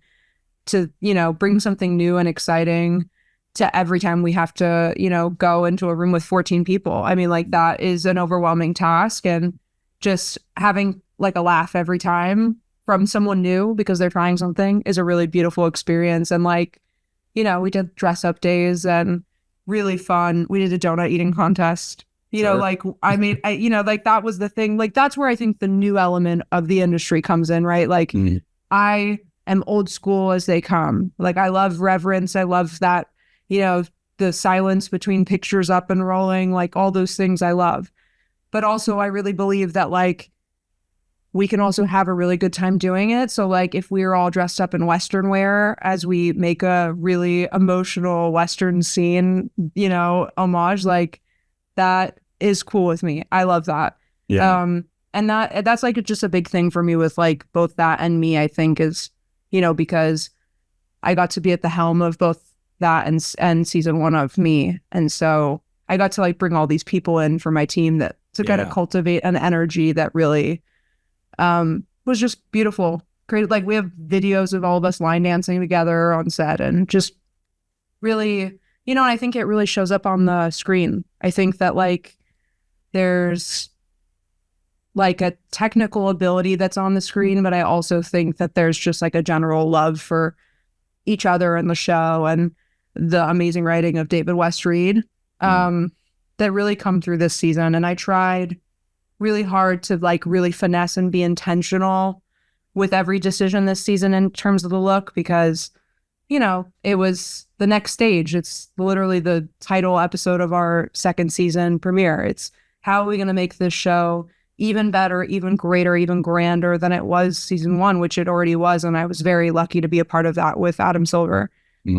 new and exciting to every time we have to, you know, go into a room with 14 people. I mean, like that is an overwhelming task, and just having like a laugh every time from someone new because they're trying something is a really beautiful experience. And like, you know, we did dress up days and really fun. We did a donut eating contest. You know, like, I mean, you know, like that was the thing. Like, that's where I think the new element of the industry comes in, right? Like, I am old school as they come. Like, I love reverence. I love that, you know, the silence between pictures up and rolling, like all those things I love. But also, I really believe that, like, we can also have a really good time doing it. So, like, if we're all dressed up in Western wear as we make a really emotional Western scene, you know, homage, like, that is cool with me. I love that. Yeah. And that's like just a big thing for me with like both that and me, I think is, you know, because I got to be at the helm of both that and season 1 of Me. And so I got to like bring all these people in for my team that to kind of cultivate an energy that really was just beautiful. Great. Like we have videos of all of us line dancing together on set and just really, you know, and I think it really shows up on the screen. I think that like there's like a technical ability that's on the screen, but I also think that there's just like a general love for each other in the show and the amazing writing of David West Reed that really come through this season. And I tried really hard to like really finesse and be intentional with every decision this season in terms of the look, because, you know, it was the next stage. It's literally the title episode of our second season premiere. It's how are we going to make this show even better, even greater, even grander than it was season 1, which it already was. And I was very lucky to be a part of that with Adam Silver.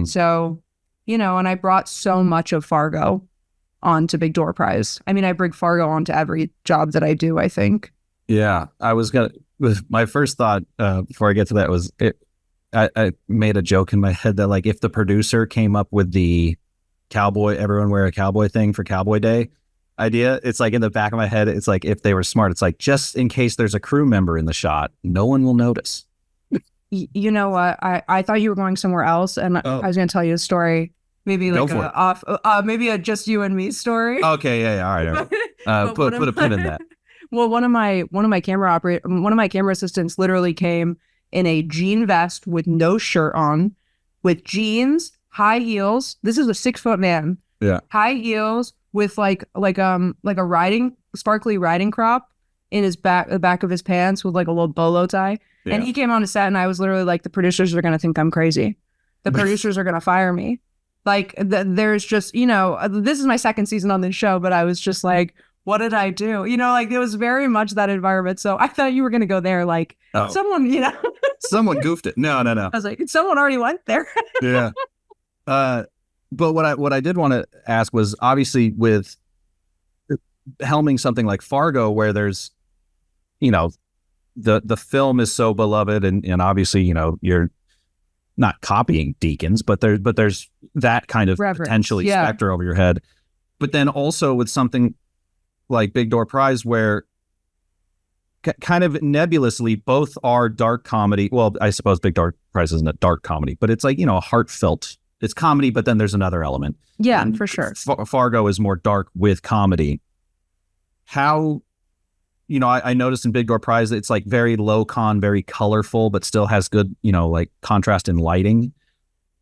So, you know, and I brought so much of Fargo onto Big Door Prize. I mean, I bring Fargo onto every job that I do, I think. Yeah, my first thought before I get to that was I made a joke in my head that like if the producer came up with the cowboy, everyone wear a cowboy thing for Cowboy Day idea, it's like in the back of my head, it's like if they were smart, it's like just in case there's a crew member in the shot, no one will notice. You know what? I thought you were going somewhere else, and I was going to tell you a story. Maybe like maybe a just you and me story. Okay, yeah, all right. Put a pin in that. Well, one of my camera assistants literally came in a jean vest with no shirt on, with jeans, high heels. This is a 6-foot man. Yeah. High heels with like a sparkly riding crop in the back of his pants with like a little bolo tie. Yeah. And he came on the set and I was literally like, the producers are going to think I'm crazy. The producers are going to fire me. Like there's just, you know, this is my second season on this show, but I was just like, what did I do? You know, like it was very much that environment. So I thought you were going to go there. Like someone, you know, someone goofed it. No. I was like, someone already went there. Yeah. But what I did want to ask was obviously with helming something like Fargo, where there's, you know, the film is so beloved and obviously, you know, you're not copying Deakins, but there's that kind of reverence, potentially specter over your head. But then also with something like Big Door Prize, where kind of nebulously both are dark comedy. Well, I suppose Big Door Prize isn't a dark comedy, but it's like, you know, a heartfelt, it's comedy, but then there's another element. Yeah, and for sure. Fargo is more dark with comedy. How, you know, I noticed in Big Door Prize that it's like very low con, very colorful, but still has good, you know, like contrast in lighting.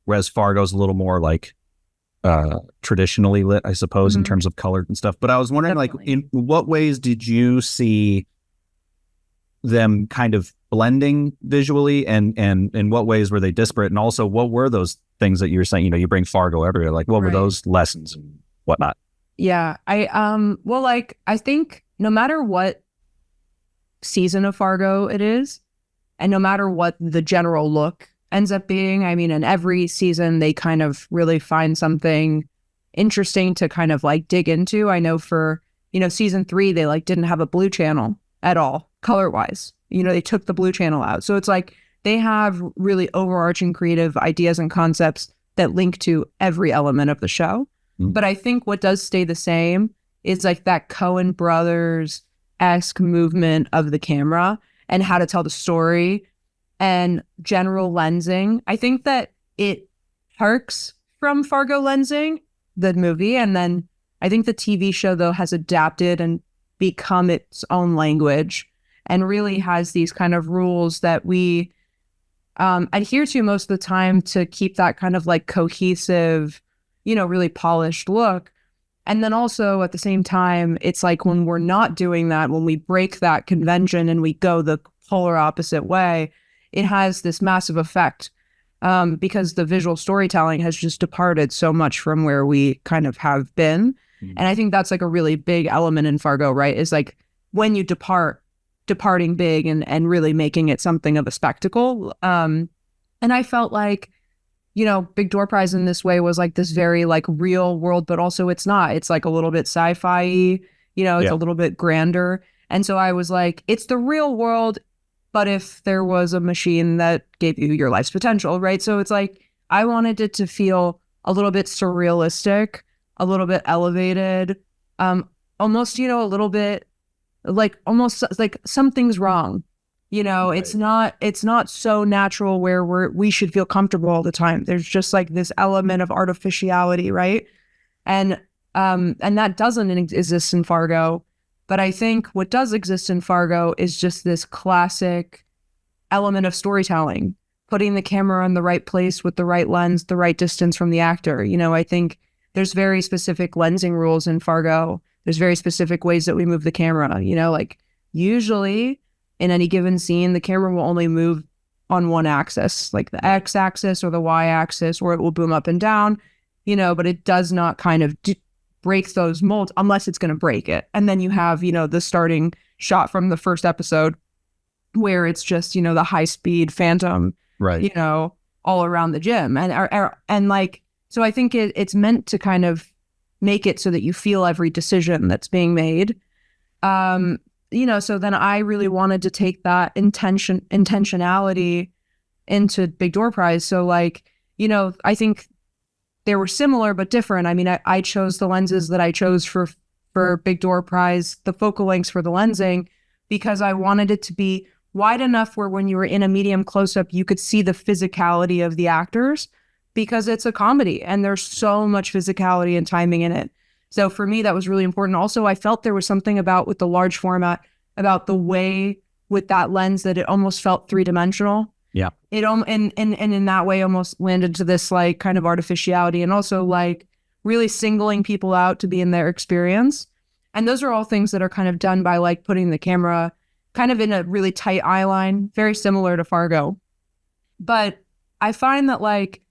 Whereas Fargo's a little more like traditionally lit, I suppose, in terms of color and stuff. But I was wondering, like, in what ways did you see them kind of blending visually, and in what ways were they disparate? And also, what were those things that you were saying? You know, you bring Fargo everywhere. Like, what were those lessons and whatnot? Yeah, well, like, I think no matter what season of Fargo it is, and no matter what the general look ends up being, I mean, in every season they kind of really find something interesting to kind of like dig into. I know for, you know, season 3 they like didn't have a blue channel at all color wise. You know, they took the blue channel out. So it's like they have really overarching creative ideas and concepts that link to every element of the show. But I think what does stay the same is like that Coen Brothers-esque movement of the camera and how to tell the story and general lensing. I think that it harks from Fargo lensing, the movie, and then I think the TV show, though, has adapted and become its own language and really has these kind of rules that we adhere to most of the time to keep that kind of like cohesive, you know, really polished look. And then also at the same time, it's like when we're not doing that, when we break that convention and we go the polar opposite way, it has this massive effect because the visual storytelling has just departed so much from where we kind of have been. And I think that's like a really big element in Fargo, right? Is like when you departing big and really making it something of a spectacle. And I felt like, you know, Big Door Prize in this way was like this very like real world, but also it's not. It's like a little bit sci-fi, you know, it's a little bit grander. And so I was like, it's the real world, but if there was a machine that gave you your life's potential, right? So it's like, I wanted it to feel a little bit surrealistic, a little bit elevated, almost, a little bit like almost like something's wrong. Right. It's not so natural where we should feel comfortable all the time. There's just like this element of artificiality, right? And that doesn't exist in Fargo. But I think what does exist in Fargo is just this classic element of storytelling, putting the camera in the right place with the right lens, the right distance from the actor. I think there's very specific lensing rules in Fargo. There's very specific ways that we move the camera. Like usually in any given scene, the camera will only move on one axis, like the X axis or the Y axis, or it will boom up and down, but it does not kind of break those molds unless it's going to break it. And then you have, the starting shot from the first episode where it's just, the high speed phantom, right, all around the gym. And like, so I think it's meant to kind of make it so that you feel every decision that's being made. So then I really wanted to take that intentionality into Big Door Prize. So like, I think they were similar but different. I mean, I chose the lenses that I chose for Big Door Prize, the focal lengths for the lensing, because I wanted it to be wide enough where when you were in a medium close-up, you could see the physicality of the actors, because it's a comedy and there's so much physicality and timing in it. So for me, that was really important. Also, I felt there was something about with the large format, about the way with that lens that it almost felt three-dimensional. Yeah. It and in that way almost landed to this like kind of artificiality, and also like really singling people out to be in their experience. And those are all things that are kind of done by like putting the camera kind of in a really tight eye line, very similar to Fargo. But I find that like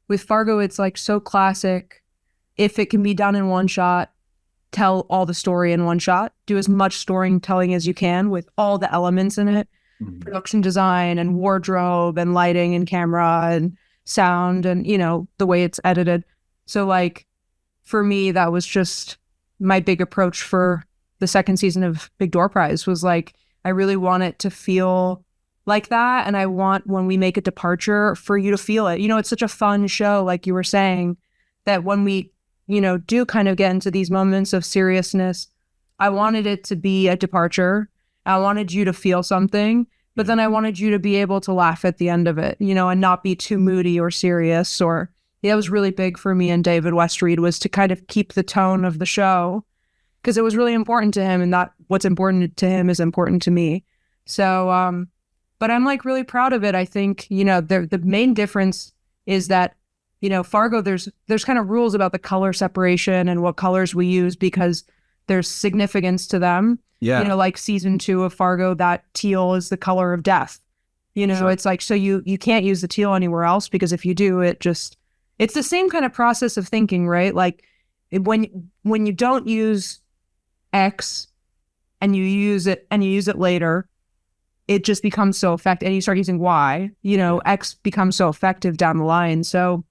with Fargo, it's like so classic. If it can be done in one shot, tell all the story in one shot, do as much storytelling as you can with all the elements in it. Mm-hmm. Production design and wardrobe and lighting and camera and sound and, the way it's edited. So like, for me, that was just my big approach for the second season of Big Door Prize, was like, I really want it to feel like that. And I want, when we make a departure, for you to feel it. It's such a fun show, like you were saying, that when we, do kind of get into these moments of seriousness, I wanted it to be a departure. I wanted you to feel something, but then I wanted you to be able to laugh at the end of it, and not be too moody or serious. Or that was really big for me and David Westreed, was to kind of keep the tone of the show, because it was really important to him, and that what's important to him is important to me. So, but I'm like really proud of it. I think, the main difference is that, Fargo, there's kind of rules about the color separation and what colors we use, because there's significance to them. Yeah. Like season 2 of Fargo, that teal is the color of death. Sure. It's like, so you can't use the teal anywhere else, because if you do, it's the same kind of process of thinking, right? Like when you don't use X and you use it later, it just becomes so effective, and you start using Y, X becomes so effective down the line. So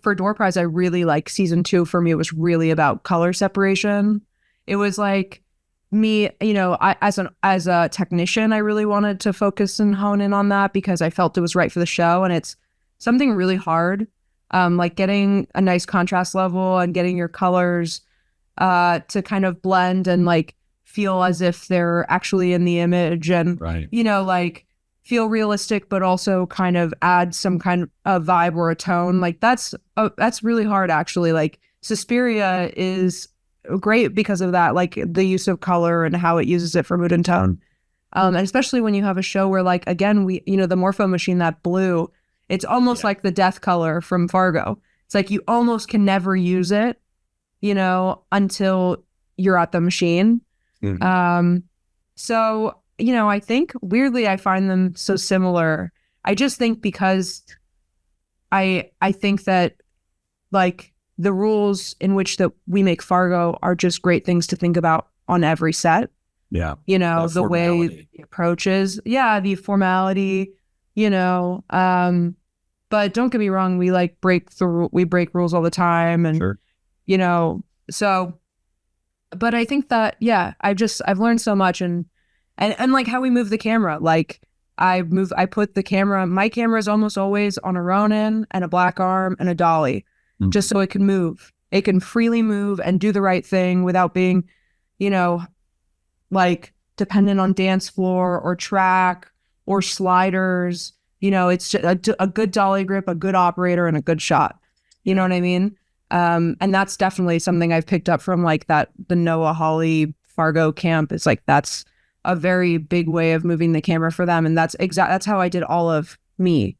for Door Prize, I really like season 2. For me, it was really about color separation. It was like me, I, as a technician, I really wanted to focus and hone in on that, because I felt it was right for the show. And it's something really hard, like getting a nice contrast level and getting your colors to kind of blend and like feel as if they're actually in the image, and right. Like feel realistic, but also kind of add some kind of vibe or a tone. Like that's really hard, actually. Like Suspiria is great because of that, like the use of color and how it uses it for mood and tone. And especially when you have a show where, like, again, we, the Morpho Machine, that blue, it's almost like the death color from Fargo. It's like you almost can never use it, until you're at the machine. Mm-hmm. So, I think weirdly I find them so similar. I just think because I think that like the rules in which that we make Fargo are just great things to think about on every set. Yeah. The way the approach is. Yeah, the formality, but don't get me wrong, we like break rules all the time, and sure. So, but I think that, yeah, I've learned so much, and like how we move the camera. Like I put my camera is almost always on a Ronin and a black arm and a dolly, just so it can move. It can freely move and do the right thing without being, like dependent on dance floor or track or sliders. It's just a good dolly grip, a good operator, and a good shot. You know what I mean? And that's definitely something I've picked up from like the Noah Hawley Fargo camp. It's like, that's a very big way of moving the camera for them. And that's how I did all of Me,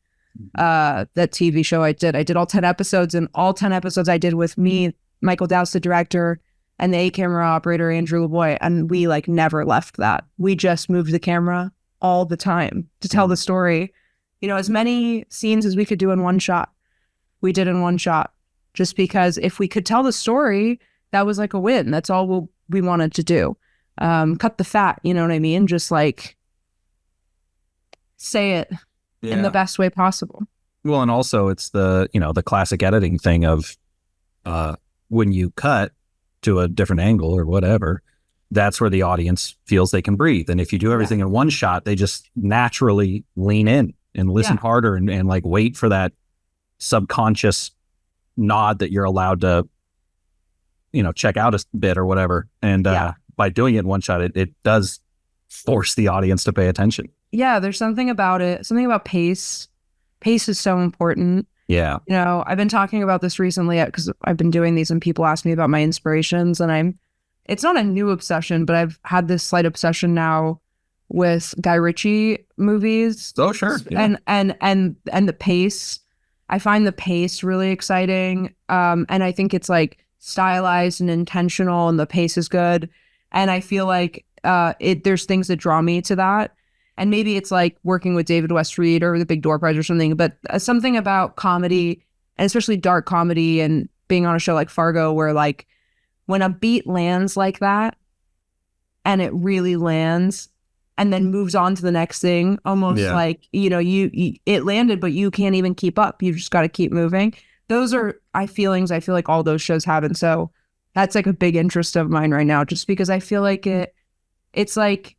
that TV show I did all 10 episodes, and all 10 episodes I did with me, Michael Dowse, the director, and the A camera operator, Andrew LeBoy. And we like never left that. We just moved the camera all the time to tell the story. As many scenes as we could do in one shot, we did in one shot, just because if we could tell the story, that was like a win. That's all we wanted to do. Cut the fat, you know what I mean? Just like say it in the best way possible. Well, and also it's the classic editing thing of when you cut to a different angle or whatever, that's where the audience feels they can breathe. And if you do everything in one shot, they just naturally lean in and listen harder and like wait for that subconscious nod that you're allowed to, check out a bit or whatever. And by doing it in one shot, it does force the audience to pay attention. Yeah, there's something about it. Something about pace. Pace is so important. Yeah. I've been talking about this recently because I've been doing these and people ask me about my inspirations, and it's not a new obsession, but I've had this slight obsession now with Guy Ritchie movies. Oh, sure. Yeah. And the pace. I find the pace really exciting. And I think it's like stylized and intentional, and the pace is good. And I feel like there's things that draw me to that. And maybe it's like working with David West Reed or the Big Door Prize or something, but something about comedy, and especially dark comedy, and being on a show like Fargo, where like when a beat lands like that and it really lands and then moves on to the next thing, almost like, it landed, but you can't even keep up. You just got to keep moving. Those are feelings I feel like all those shows have. And so that's like a big interest of mine right now, just because I feel like it's like,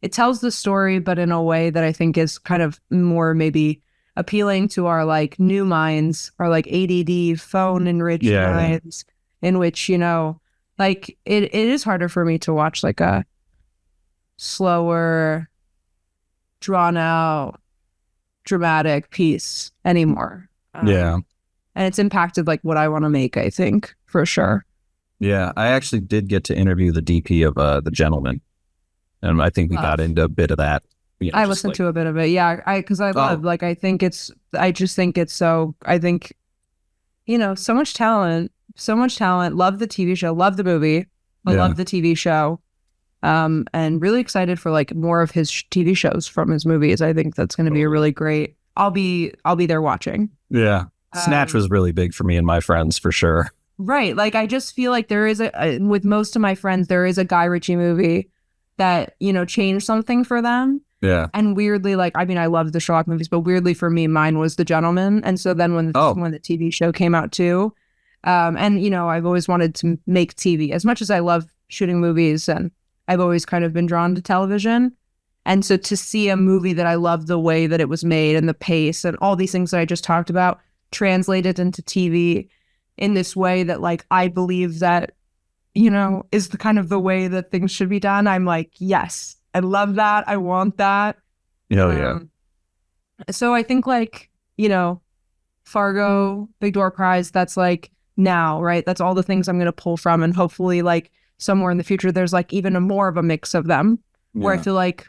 it tells the story, but in a way that I think is kind of more maybe appealing to our like new minds, our like ADD phone enriched minds, in which, like it is harder for me to watch like a slower, drawn out, dramatic piece anymore. And it's impacted like what I want to make, I think, for sure. Yeah, I actually did get to interview the DP of The Gentleman. And I think we got into a bit of that. I listened to a bit of it. Yeah, because I love, like, I just think it's so, I think, so much talent. Love the TV show, love the movie. I love the TV show. And really excited for like more of his TV shows from his movies. I think that's going to be a really great, I'll be there watching. Yeah. Snatch was really big for me and my friends, for sure. Right. Like, I just feel like there is with most of my friends, there is a Guy Ritchie movie that, changed something for them. Yeah. And weirdly, like, I mean, I love the Sherlock movies, but weirdly for me, mine was The Gentleman. And so then when the TV show came out too, and, I've always wanted to make TV as much as I love shooting movies, and I've always kind of been drawn to television. And so to see a movie that I love the way that it was made and the pace and all these things that I just talked about translated into TV in this way that, like, I believe that, is the kind of the way that things should be done. I'm like, yes, I love that. I want that. Yeah. So I think like, Fargo, Big Door Prize, that's like now, right? That's all the things I'm going to pull from. And hopefully like somewhere in the future, there's like even more of a mix of them where I feel like,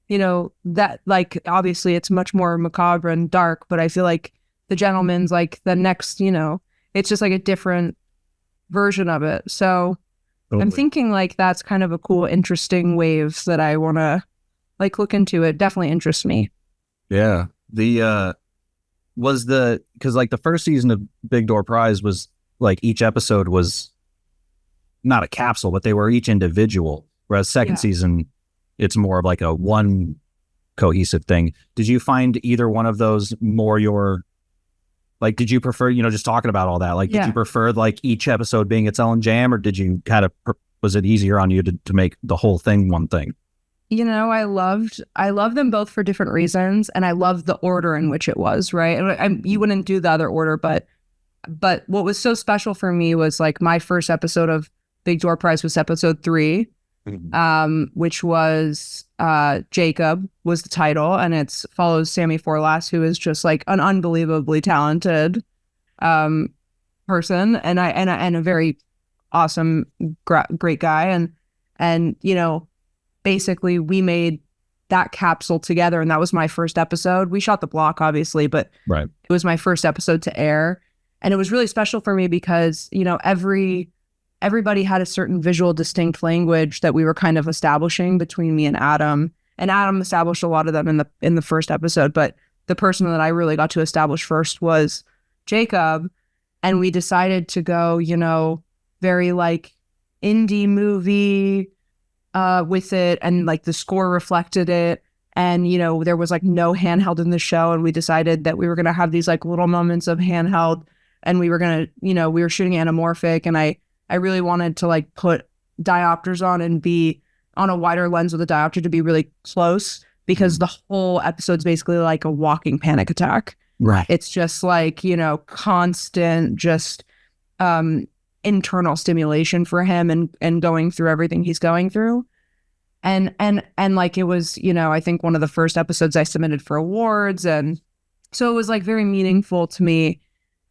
that like, obviously it's much more macabre and dark, but I feel like The Gentleman's like the next, it's just like a different version of it. So I'm thinking like that's kind of a cool, interesting wave that I want to like look into. It definitely interests me. Yeah. Because like the first season of Big Door Prize was like each episode was not a capsule, but they were each individual. Whereas second season, it's more of like a one cohesive thing. Did you find either one of those more your, like, did you prefer, just talking about all that, like, did you prefer like each episode being its own jam, or did you kind of, was it easier on you to make the whole thing one thing? I loved them both for different reasons, and I loved the order in which it was, right? And you wouldn't do the other order, but what was so special for me was like my first episode of Big Door Prize was episode 3, which was Jacob was the title, and it follows Sammy Forlas, who is just like an unbelievably talented person, and a very awesome, great guy, and basically we made that capsule together, and that was my first episode. We shot the block, obviously, but Right. it was my first episode to air, and it was really special for me because everybody had a certain visual distinct language that we were kind of establishing between me and Adam. And Adam established a lot of them in the first episode, but the person that I really got to establish first was Jacob. And we decided to go, very like indie movie with it, and like the score reflected it. And, there was like no handheld in the show. And we decided that we were going to have these like little moments of handheld, and we were going to, we were shooting anamorphic, and I really wanted to like put diopters on and be on a wider lens with a diopter to be really close, because the whole episode's basically like a walking panic attack. Right. It's just like, constant, just internal stimulation for him, and going through everything he's going through. And like it was, I think one of the first episodes I submitted for awards. And so it was like very meaningful to me.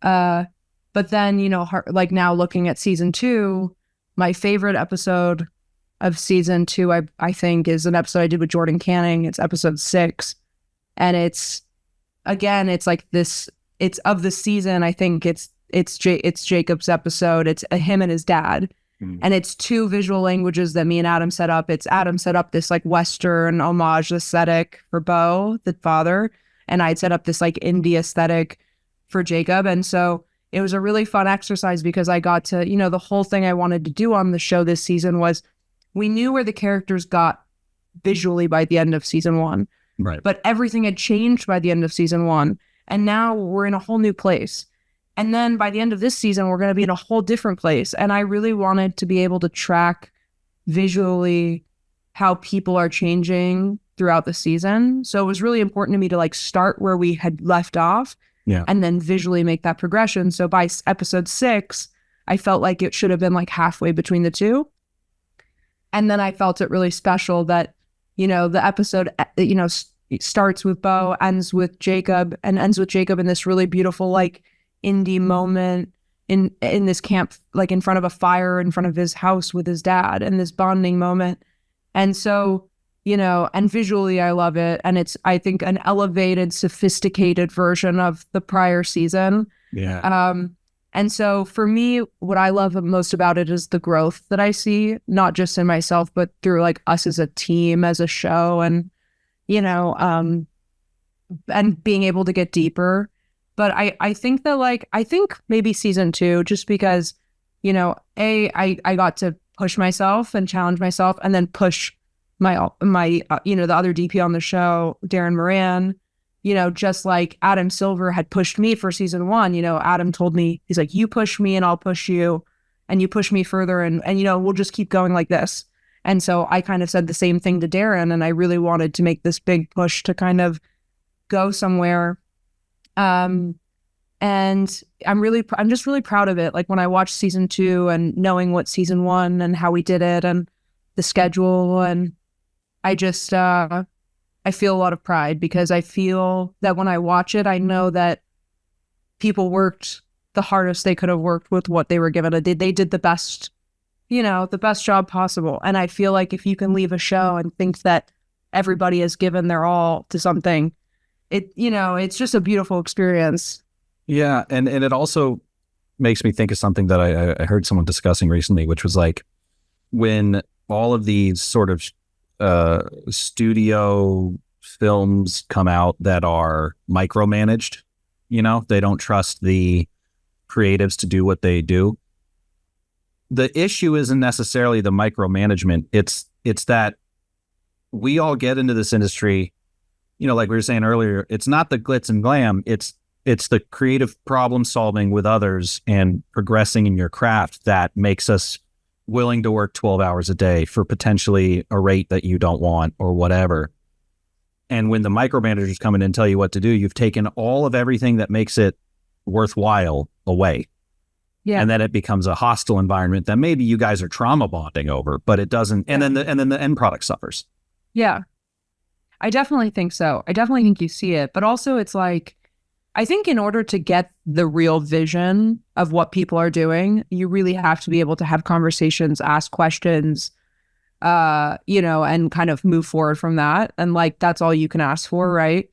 But then, like now looking at season 2, my favorite episode of season 2, I think, is an episode I did with Jordan Canning. It's episode 6. And it's like this, it's of the season. I think it's Jacob's episode. It's him and his dad. And it's 2 visual languages that me and Adam set up. Adam set up this like Western homage aesthetic for Bo, the father. And I'd set up this like indie aesthetic for Jacob. And so it was a really fun exercise because I got to, the whole thing I wanted to do on the show this season was, we knew where the characters got visually by the end of season 1. Right. But everything had changed by the end of season 1. And now we're in a whole new place. And then by the end of this season, we're going to be in a whole different place. And I really wanted to be able to track visually how people are changing throughout the season. So it was really important to me to like start where we had left off. Yeah. And then visually make that progression. So by episode 6, I felt like it should have been like halfway between the 2. And then I felt it really special that, the episode, starts with Bo, ends with Jacob, and ends with Jacob in this really beautiful, like indie moment in this camp, like in front of a fire, in front of his house with his dad, and this bonding moment. And so, and visually I love it. And it's, I think, an elevated, sophisticated version of the prior season. Yeah. And so for me, what I love most about it is the growth that I see, not just in myself, but through like us as a team, as a show, and, and being able to get deeper. But I think that I think maybe season 2, just because, I got to push myself and challenge myself, and then push my the other DP on the show, Darren Moran, just like Adam Silver had pushed me for season 1. Adam told me, he's like, you push me and I'll push you, and you push me further, and we'll just keep going like this. And so I kind of said the same thing to Darren, and I really wanted to make this big push to kind of go somewhere. And I'm just really proud of it. Like when I watched season 2 and knowing what season 1 and how we did it and the schedule, and I just, I feel a lot of pride, because I feel that when I watch it, I know that people worked the hardest they could have worked with what they were given. They did the best, the best job possible. And I feel like if you can leave a show and think that everybody has given their all to something, it's just a beautiful experience. Yeah. And it also makes me think of something that I heard someone discussing recently, which was like, when all of these sort of studio films come out that are micromanaged, they don't trust the creatives to do what they do. The issue isn't necessarily the micromanagement. It's that we all get into this industry, like we were saying earlier, it's not the glitz and glam. It's the creative problem solving with others and progressing in your craft that makes us willing to work 12 hours a day for potentially a rate that you don't want or whatever. And when the micromanagers come in and tell you what to do, you've taken all of everything that makes it worthwhile away. Yeah. And then it becomes a hostile environment that maybe you guys are trauma bonding over, but it doesn't. And then the end product suffers. Yeah. I definitely think so. I definitely think you see it. But also it's like, I think in order to get the real vision of what people are doing, you really have to be able to have conversations, ask questions, and kind of move forward from that. And like, that's all you can ask for, right?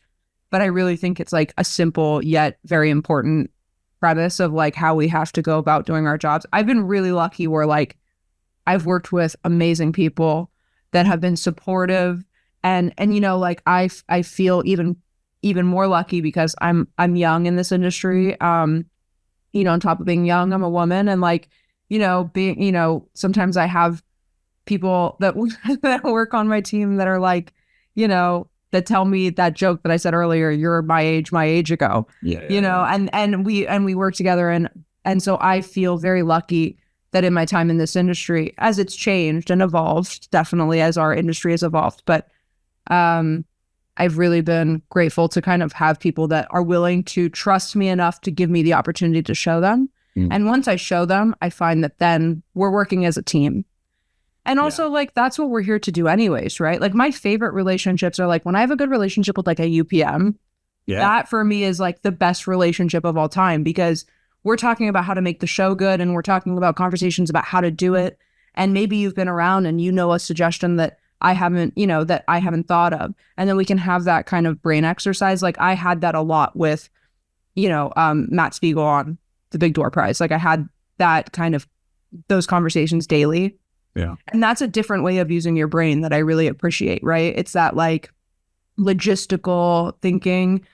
But I really think it's like a simple yet very important premise of like how we have to go about doing our jobs. I've been really lucky where like I've worked with amazing people that have been supportive and like I feel even more lucky because I'm young in this industry. On top of being young, I'm a woman and like, being, sometimes I have people that work on my team that are like, that tell me that joke that I said earlier, you're my age ago, and we work together. And so I feel very lucky that in my time in this industry, as it's changed and evolved, definitely as our industry has evolved, but I've really been grateful to kind of have people that are willing to trust me enough to give me the opportunity to show them. And once I show them, I find that then we're working as a team. And also like, that's what we're here to do anyways, right? Like my favorite relationships are like when I have a good relationship with like a UPM, that for me is like the best relationship of all time because we're talking about how to make the show good and we're talking about conversations about how to do it. And maybe you've been around and a suggestion that I haven't thought of. And then we can have that kind of brain exercise. Like I had that a lot with, Matt Spiegel on the Big Door Prize. Like I had that kind of those conversations daily. Yeah. And that's a different way of using your brain that I really appreciate, right? It's that like logistical thinking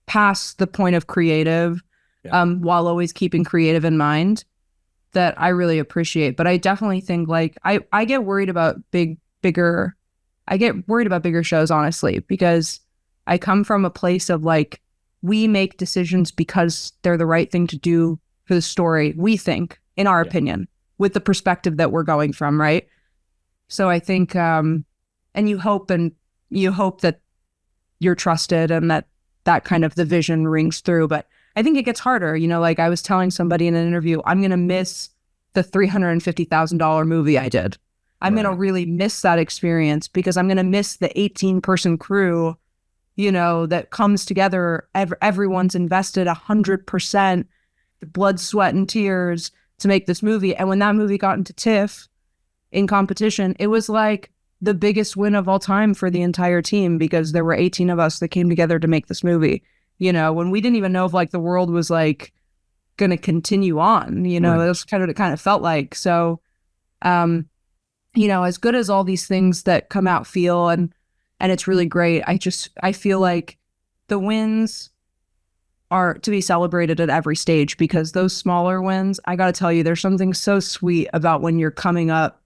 past the point of creative, while always keeping creative in mind that I really appreciate. But I definitely think like I get worried about bigger shows, honestly, because I come from a place of like, we make decisions because they're the right thing to do for the story, we think, in our opinion, with the perspective that we're going from, right? So I think, and you hope that you're trusted and that kind of the vision rings through. But I think it gets harder. Like I was telling somebody in an interview, I'm going to miss the $350,000 movie I did. I'm going to really miss that experience because I'm going to miss the 18-person crew, that comes together. Everyone's invested 100%, the blood, sweat, and tears to make this movie. And when that movie got into TIFF in competition, it was like the biggest win of all time for the entire team because there were 18 of us that came together to make this movie, when we didn't even know if like the world was like going to continue on, that's kind of what it kind of felt like. So, as good as all these things that come out feel and it's really great. I feel like the wins are to be celebrated at every stage because those smaller wins, I got to tell you, there's something so sweet about when you're coming up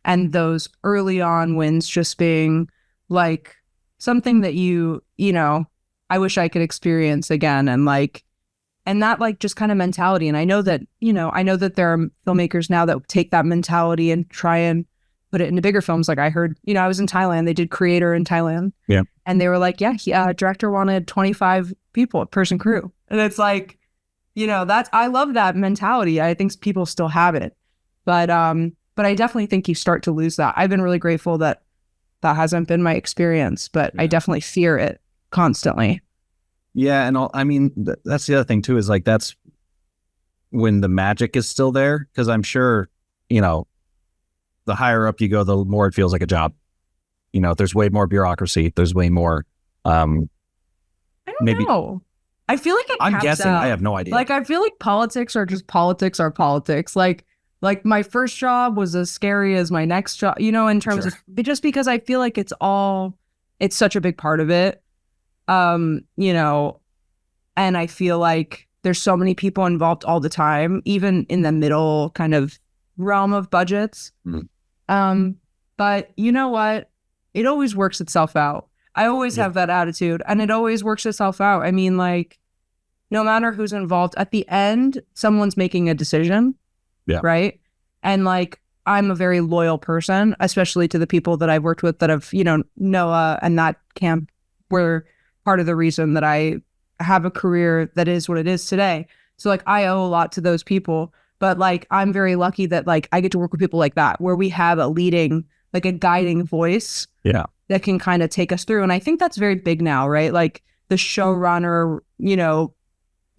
and those early on wins just being like something that I wish I could experience again. And that like just kind of mentality. And I know that there are filmmakers now that take that mentality and try and put it into bigger films. Like I heard, I was in Thailand, they did Creator in Thailand. Yeah. And they were like, director wanted 25 people, person crew. And it's like, I love that mentality. I think people still have it. But I definitely think you start to lose that. I've been really grateful that hasn't been my experience, but I definitely fear it constantly. Yeah. And that's the other thing too, is like, that's when the magic is still there. Cause I'm sure, the higher up you go, the more it feels like a job. There's way more bureaucracy. There's way more, I don't know. I feel like I'm guessing. Out. I have no idea. Like, I feel like politics are politics. Like my first job was as scary as my next job, in terms of, just because I feel like it's such a big part of it. And I feel like there's so many people involved all the time, even in the middle kind of realm of budgets. But you know what? It always works itself out. I always have that attitude and it always works itself out. I mean, like, no matter who's involved, at the end, someone's making a decision. Yeah. Right. And like, I'm a very loyal person, especially to the people that I've worked with that have, Noah and that camp were part of the reason that I have a career that is what it is today. So like I owe a lot to those people, but like I'm very lucky that like I get to work with people like that, where we have a leading, like a guiding voice that can kind of take us through. And I think that's very big now, right? Like the showrunner, the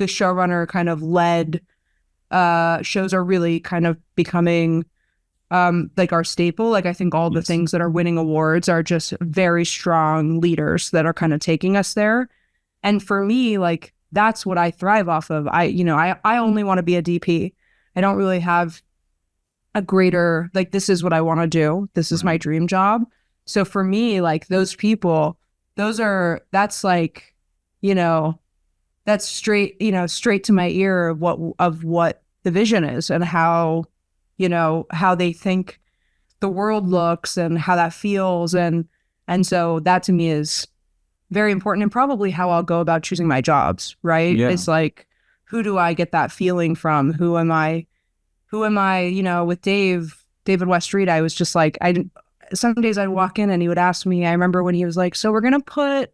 showrunner kind of led shows are really kind of becoming like our staple. Like I think all the things that are winning awards are just very strong leaders that are kind of taking us there. And for me, like that's what I thrive off of. I only want to be a DP. I don't really have a greater, like, this is what I want to do. This is my dream job. So for me, like those people, that's like, that's straight to my ear of what the vision is and how they think the world looks and how that feels. And so that to me is very important, and probably how I'll go about choosing my jobs, right? Yeah. It's like, who do I get that feeling from? Who am I, with David West Street, I was just like, some days I'd walk in and he would ask me, I remember when he was like, so we're going to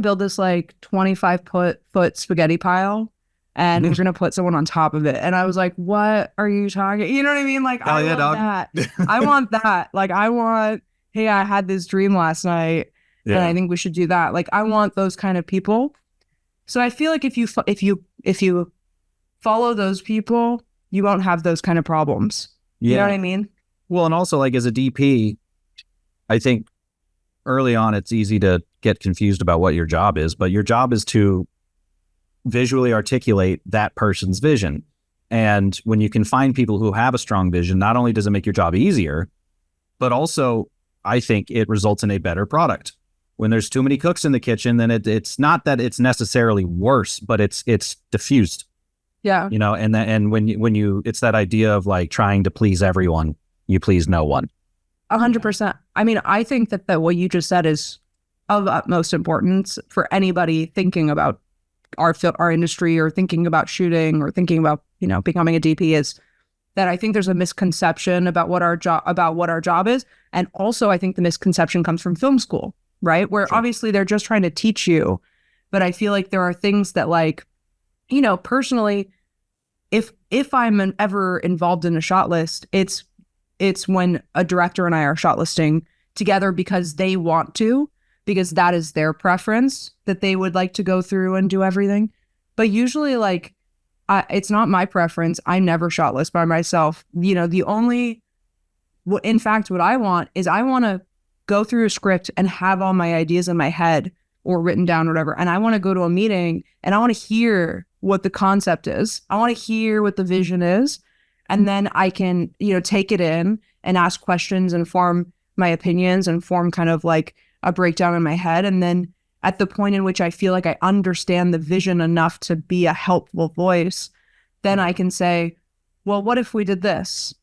build this like 25-foot spaghetti pile and we're going to put someone on top of it. And I was like, what are you talking? You know what I mean? Like, I want that. I want that. Like, hey, I had this dream last night and I think we should do that. Like, I want those kind of people. So I feel like if you follow those people, you won't have those kind of problems. You know what I mean? Well, and also like as a DP, I think early on it's easy to get confused about what your job is, but your job is to visually articulate that person's vision. And when you can find people who have a strong vision, not only does it make your job easier, but also I think it results in a better product. When there's too many cooks in the kitchen, then it's not that it's necessarily worse, but it's diffused. Yeah. And when you it's that idea of like trying to please everyone, you please no one. 100%. I mean, I think that what you just said is of utmost importance for anybody thinking about our industry or thinking about shooting or thinking about, becoming a DP, is that I think there's a misconception about what our job is. And also I think the misconception comes from film school, right? Where obviously they're just trying to teach you. But I feel like there are things that like, personally, if I'm ever involved in a shot list, it's when a director and I are shortlisting together because they want to, because that is their preference, that they would like to go through and do everything. But usually, like, it's not my preference. I never shortlist by myself. In fact, what I want is I want to go through a script and have all my ideas in my head or written down or whatever. And I want to go to a meeting and I want to hear what the concept is. I want to hear what the vision is. And then I can, take it in and ask questions and form my opinions and form kind of like a breakdown in my head. And then at the point in which I feel like I understand the vision enough to be a helpful voice, then I can say, well, what if we did this?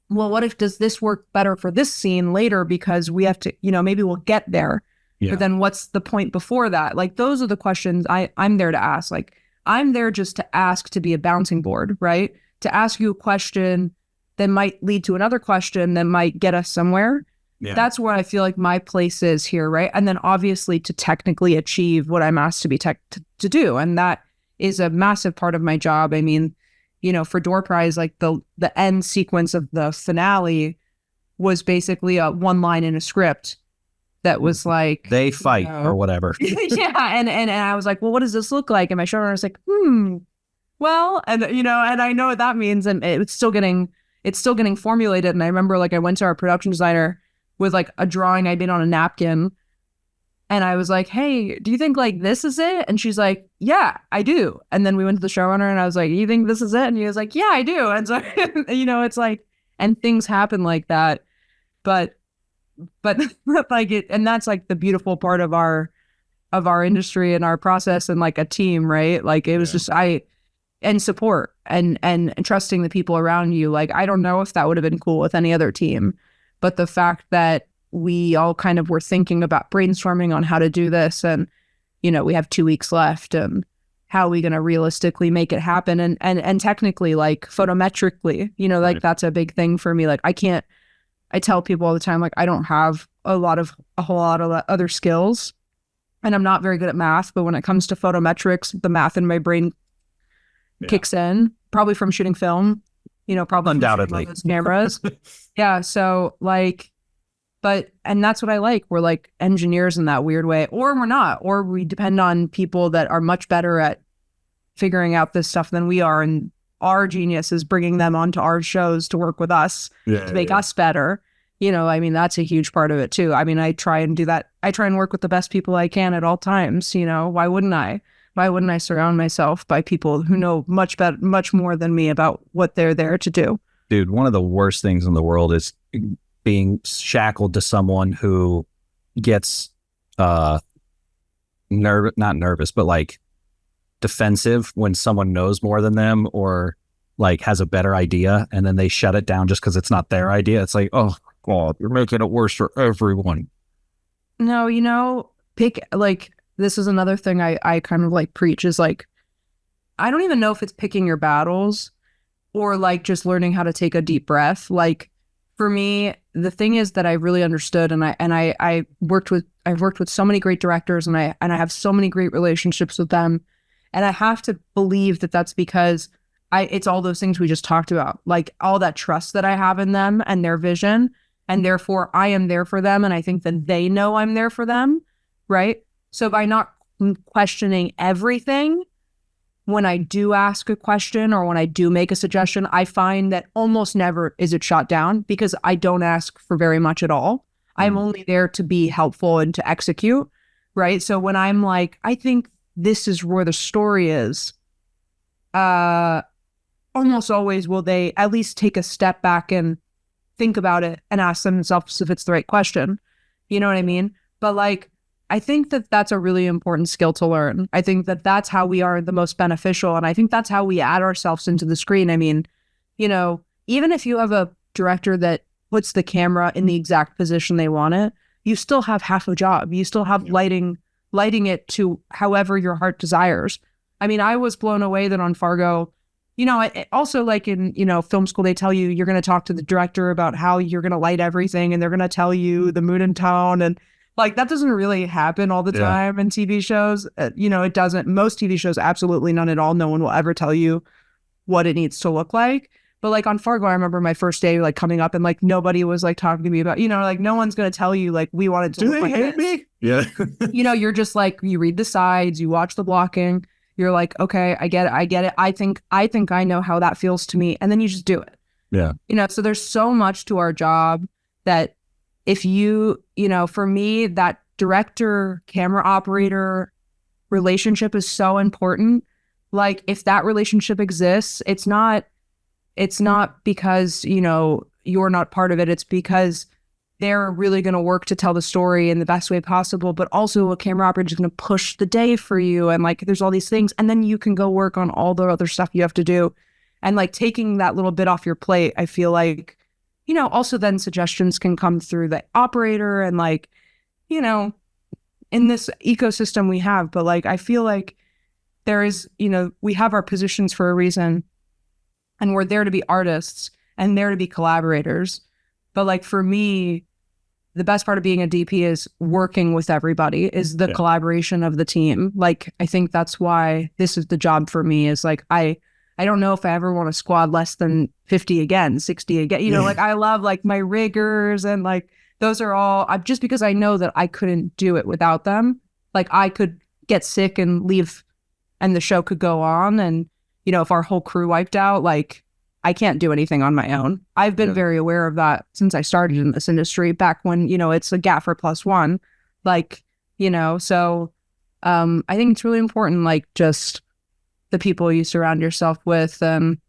Well, what if does this work better for this scene later because we have to, maybe we'll get there. Yeah. But then what's the point before that? Like, those are the questions I'm there to ask. Like, I'm there just to ask, to be a bouncing board, right? To ask you a question that might lead to another question that might get us somewhere. Yeah. That's where I feel like my place is here, right? And then obviously to technically achieve what I'm asked to be to do. And that is a massive part of my job. I mean, for Door Prize, like the end sequence of the finale was basically a one line in a script that was like, they fight or whatever. Yeah. And I was like, well, what does this look like? And my showrunner was like, well, and and I know what that means. And it's still getting formulated. And I remember like I went to our production designer with like a drawing I made on a napkin. And I was like, hey, do you think like this is it? And she's like, yeah, I do. And then we went to the showrunner and I was like, you think this is it? And he was like, yeah, I do. And so, it's like, and things happen like that. But like it, and that's like the beautiful part of our industry and our process and like a team, right? Like it was just, and support and trusting the people around you. Like, I don't know if that would have been cool with any other team, but the fact that we all kind of were thinking about brainstorming on how to do this and, we have 2 weeks left and how are we going to realistically make it happen? And technically, like photometrically, you know, like that's a big thing for me. Like I tell people all the time, like I don't have a whole lot of other skills, and I'm not very good at math, but when it comes to photometrics, the math in my brain kicks in, probably from shooting film, you know, probably undoubtedly from shooting all those cameras. Yeah. So like, and that's what I like. We're like engineers in that weird way, or we're not, or we depend on people that are much better at figuring out this stuff than we are. And our genius is bringing them onto our shows to work with us to make us better. You know, I mean, that's a huge part of it too. I mean, I try and do that. I try and work with the best people I can at all times. You know, why wouldn't I? Why wouldn't I surround myself by people who know much more than me about what they're there to do? Dude, one of the worst things in the world is being shackled to someone who gets not nervous, but like defensive when someone knows more than them or like has a better idea, and then they shut it down just because it's not their idea. It's like, oh God, you're making it worse for everyone. No, you know, this is another thing I kind of like preach is like, I don't even know if it's picking your battles or like just learning how to take a deep breath. Like for me, the thing is that I really understood, and I've worked with so many great directors, and I have so many great relationships with them. And I have to believe that that's because it's all those things we just talked about, like all that trust that I have in them and their vision. And therefore I am there for them. And I think that they know I'm there for them. Right. So by not questioning everything, when I do ask a question or when I do make a suggestion, I find that almost never is it shot down because I don't ask for very much at all. I'm only there to be helpful and to execute. Right. So when I'm like, I think this is where the story is, almost always will they at least take a step back and think about it and ask themselves if it's the right question. You know what I mean? But like, I think that that's a really important skill to learn. I think that that's how we are the most beneficial. And I think that's how we add ourselves into the screen. I mean, you know, even if you have a director that puts the camera in the exact position they want it, you still have half a job. You still have lighting it to however your heart desires. I mean, I was blown away that on Fargo, you know, also like in, you know, film school, they tell you you're going to talk to the director about how you're going to light everything, and they're going to tell you the mood and tone. And like, that doesn't really happen all the time in TV shows. You know, it doesn't. Most TV shows, absolutely none at all. No one will ever tell you what it needs to look like. But like on Fargo, I remember my first day like coming up and like nobody was like talking to me about, you know, like no one's going to tell you like we wanted to Do look they like hate this. me? Yeah. You know, you're just like, you read the sides, you watch the blocking. You're like, okay, I get it. I think I know how that feels to me. And then you just do it. Yeah. You know, so there's so much to our job that if you know, for me, that director, camera operator relationship is so important. Like if that relationship exists, it's not because, you know, you're not part of it. It's because they're really going to work to tell the story in the best way possible, but also a camera operator is going to push the day for you. And like, there's all these things. And then you can go work on all the other stuff you have to do. And like taking that little bit off your plate, I feel like, you know, also then suggestions can come through the operator and like, you know, in this ecosystem we have, but like, I feel like there is, you know, we have our positions for a reason, and we're there to be artists and there to be collaborators. But like for me, the best part of being a DP is working with everybody, is the collaboration of the team. Like, I think that's why this is the job for me, is like, I don't know if I ever want to squad less than 50 again, 60 again. You know, like I love like my riggers and like, those are all, just because I know that I couldn't do it without them. Like I could get sick and leave and the show could go on. And, you know, if our whole crew wiped out, like I can't do anything on my own. I've been very aware of that since I started in this industry back when, you know, it's a gaffer plus one, like, you know, so I think it's really important, like just the people you surround yourself with and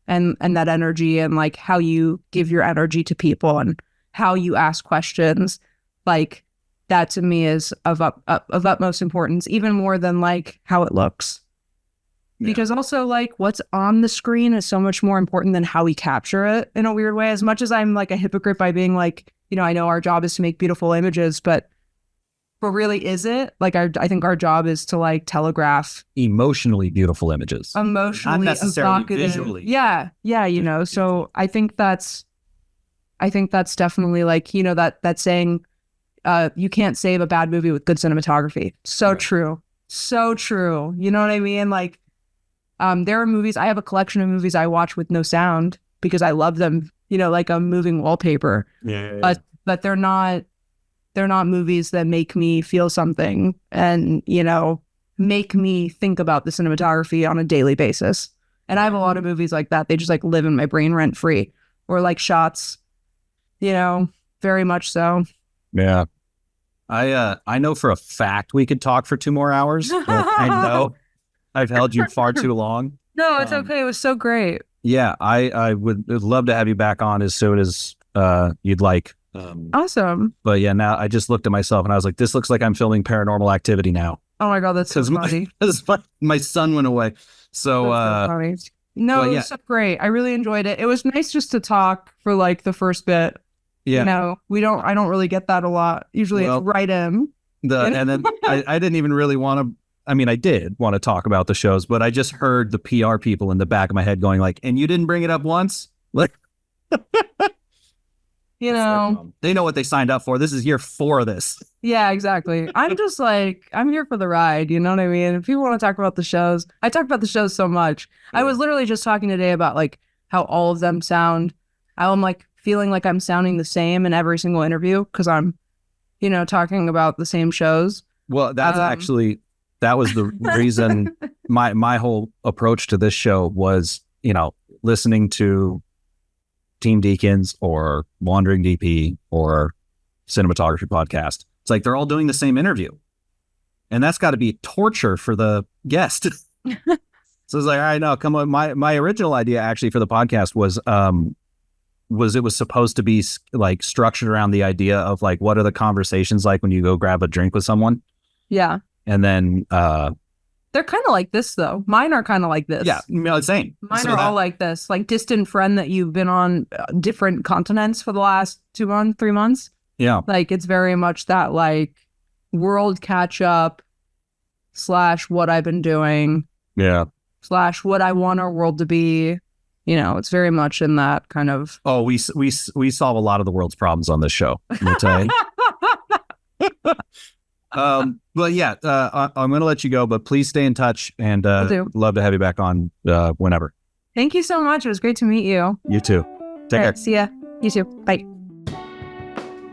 that energy and like how you give your energy to people and how you ask questions. Like that to me is of utmost importance, even more than like how it looks. Because also like what's on the screen is so much more important than how we capture it in a weird way. As much as I'm like a hypocrite by being like, you know, I know our job is to make beautiful images, but But really, is it? Like, I think our job is to like telegraph Emotionally beautiful images. emotionally, Not necessarily evocative. visually. Yeah. Yeah. You know, so I think that's definitely like, you know, that saying, you can't save a bad movie with good cinematography. So Right. true. So true. You know what I mean? Like, there are movies, I have a collection of movies I watch with no sound because I love them, you know, like a moving wallpaper. Yeah. But they're not movies that make me feel something and, you know, make me think about the cinematography on a daily basis. And I have a lot of movies like that. They just like live in my brain rent free, or like shots, you know, very much so. Yeah. I know for a fact we could talk for 2 more hours. But I know I've held you far too long. No, it's okay. It was so great. Yeah, I would love to have you back on as soon as you'd like. Awesome. But yeah, now I just looked at myself and I was like, this looks like I'm filming Paranormal Activity now. Oh my God, that's so funny. Because my son went away. So, That's so funny. No, but it yeah. was so great. I really enjoyed it. It was nice just to talk for like the first bit. yeah. You know, I don't really get that a lot. Usually Well, it's right in. And then I didn't even really want to. I mean, I did want to talk about the shows, but I just heard the PR people in the back of my head going like, "And you didn't bring it up once." Like, You know, they know what they signed up for. This is year 4 of this. yeah, exactly. I'm just like, I'm here for the ride. You know what I mean? If people want to talk about the shows, I talk about the shows so much. I was literally just talking today about like how all of them sound. I'm like feeling like I'm sounding the same in every single interview because I'm, you know, talking about the same shows. Well, that's actually, that was the reason my whole approach to this show was, you know, listening to Team Deacons or Wandering DP or Cinematography podcast. It's like they're all doing the same interview. And that's got to be torture for the guest. So it's like, all right, no, come on. My original idea actually for the podcast was it was supposed to be like structured around the idea of like, what are the conversations like when you go grab a drink with someone? Yeah. And then they're kind of like this though. Mine are kind of like this. yeah, you know, it's same. Mine are all like this, like distant friend that you've been on different continents for the last 2 months, 3 months. Yeah. Like it's very much that like world catch up / what I've been doing Yeah. / what I want our world to be. You know, it's very much in that kind of. Oh, we solve a lot of the world's problems on this show. Let me tell you. But yeah, I'm going to let you go, but please stay in touch and love to have you back on whenever. Thank you so much. It was great to meet you. You too. Take care. See ya. You too. Bye.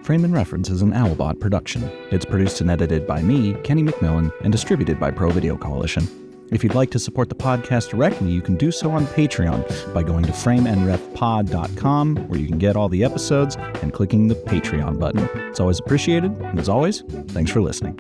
Frame and Reference is an Owlbot production. It's produced and edited by me, Kenny McMillan, and distributed by Pro Video Coalition. If you'd like to support the podcast directly, you can do so on Patreon by going to frameandrefpod.com, where you can get all the episodes, and clicking the Patreon button. It's always appreciated, and as always, thanks for listening.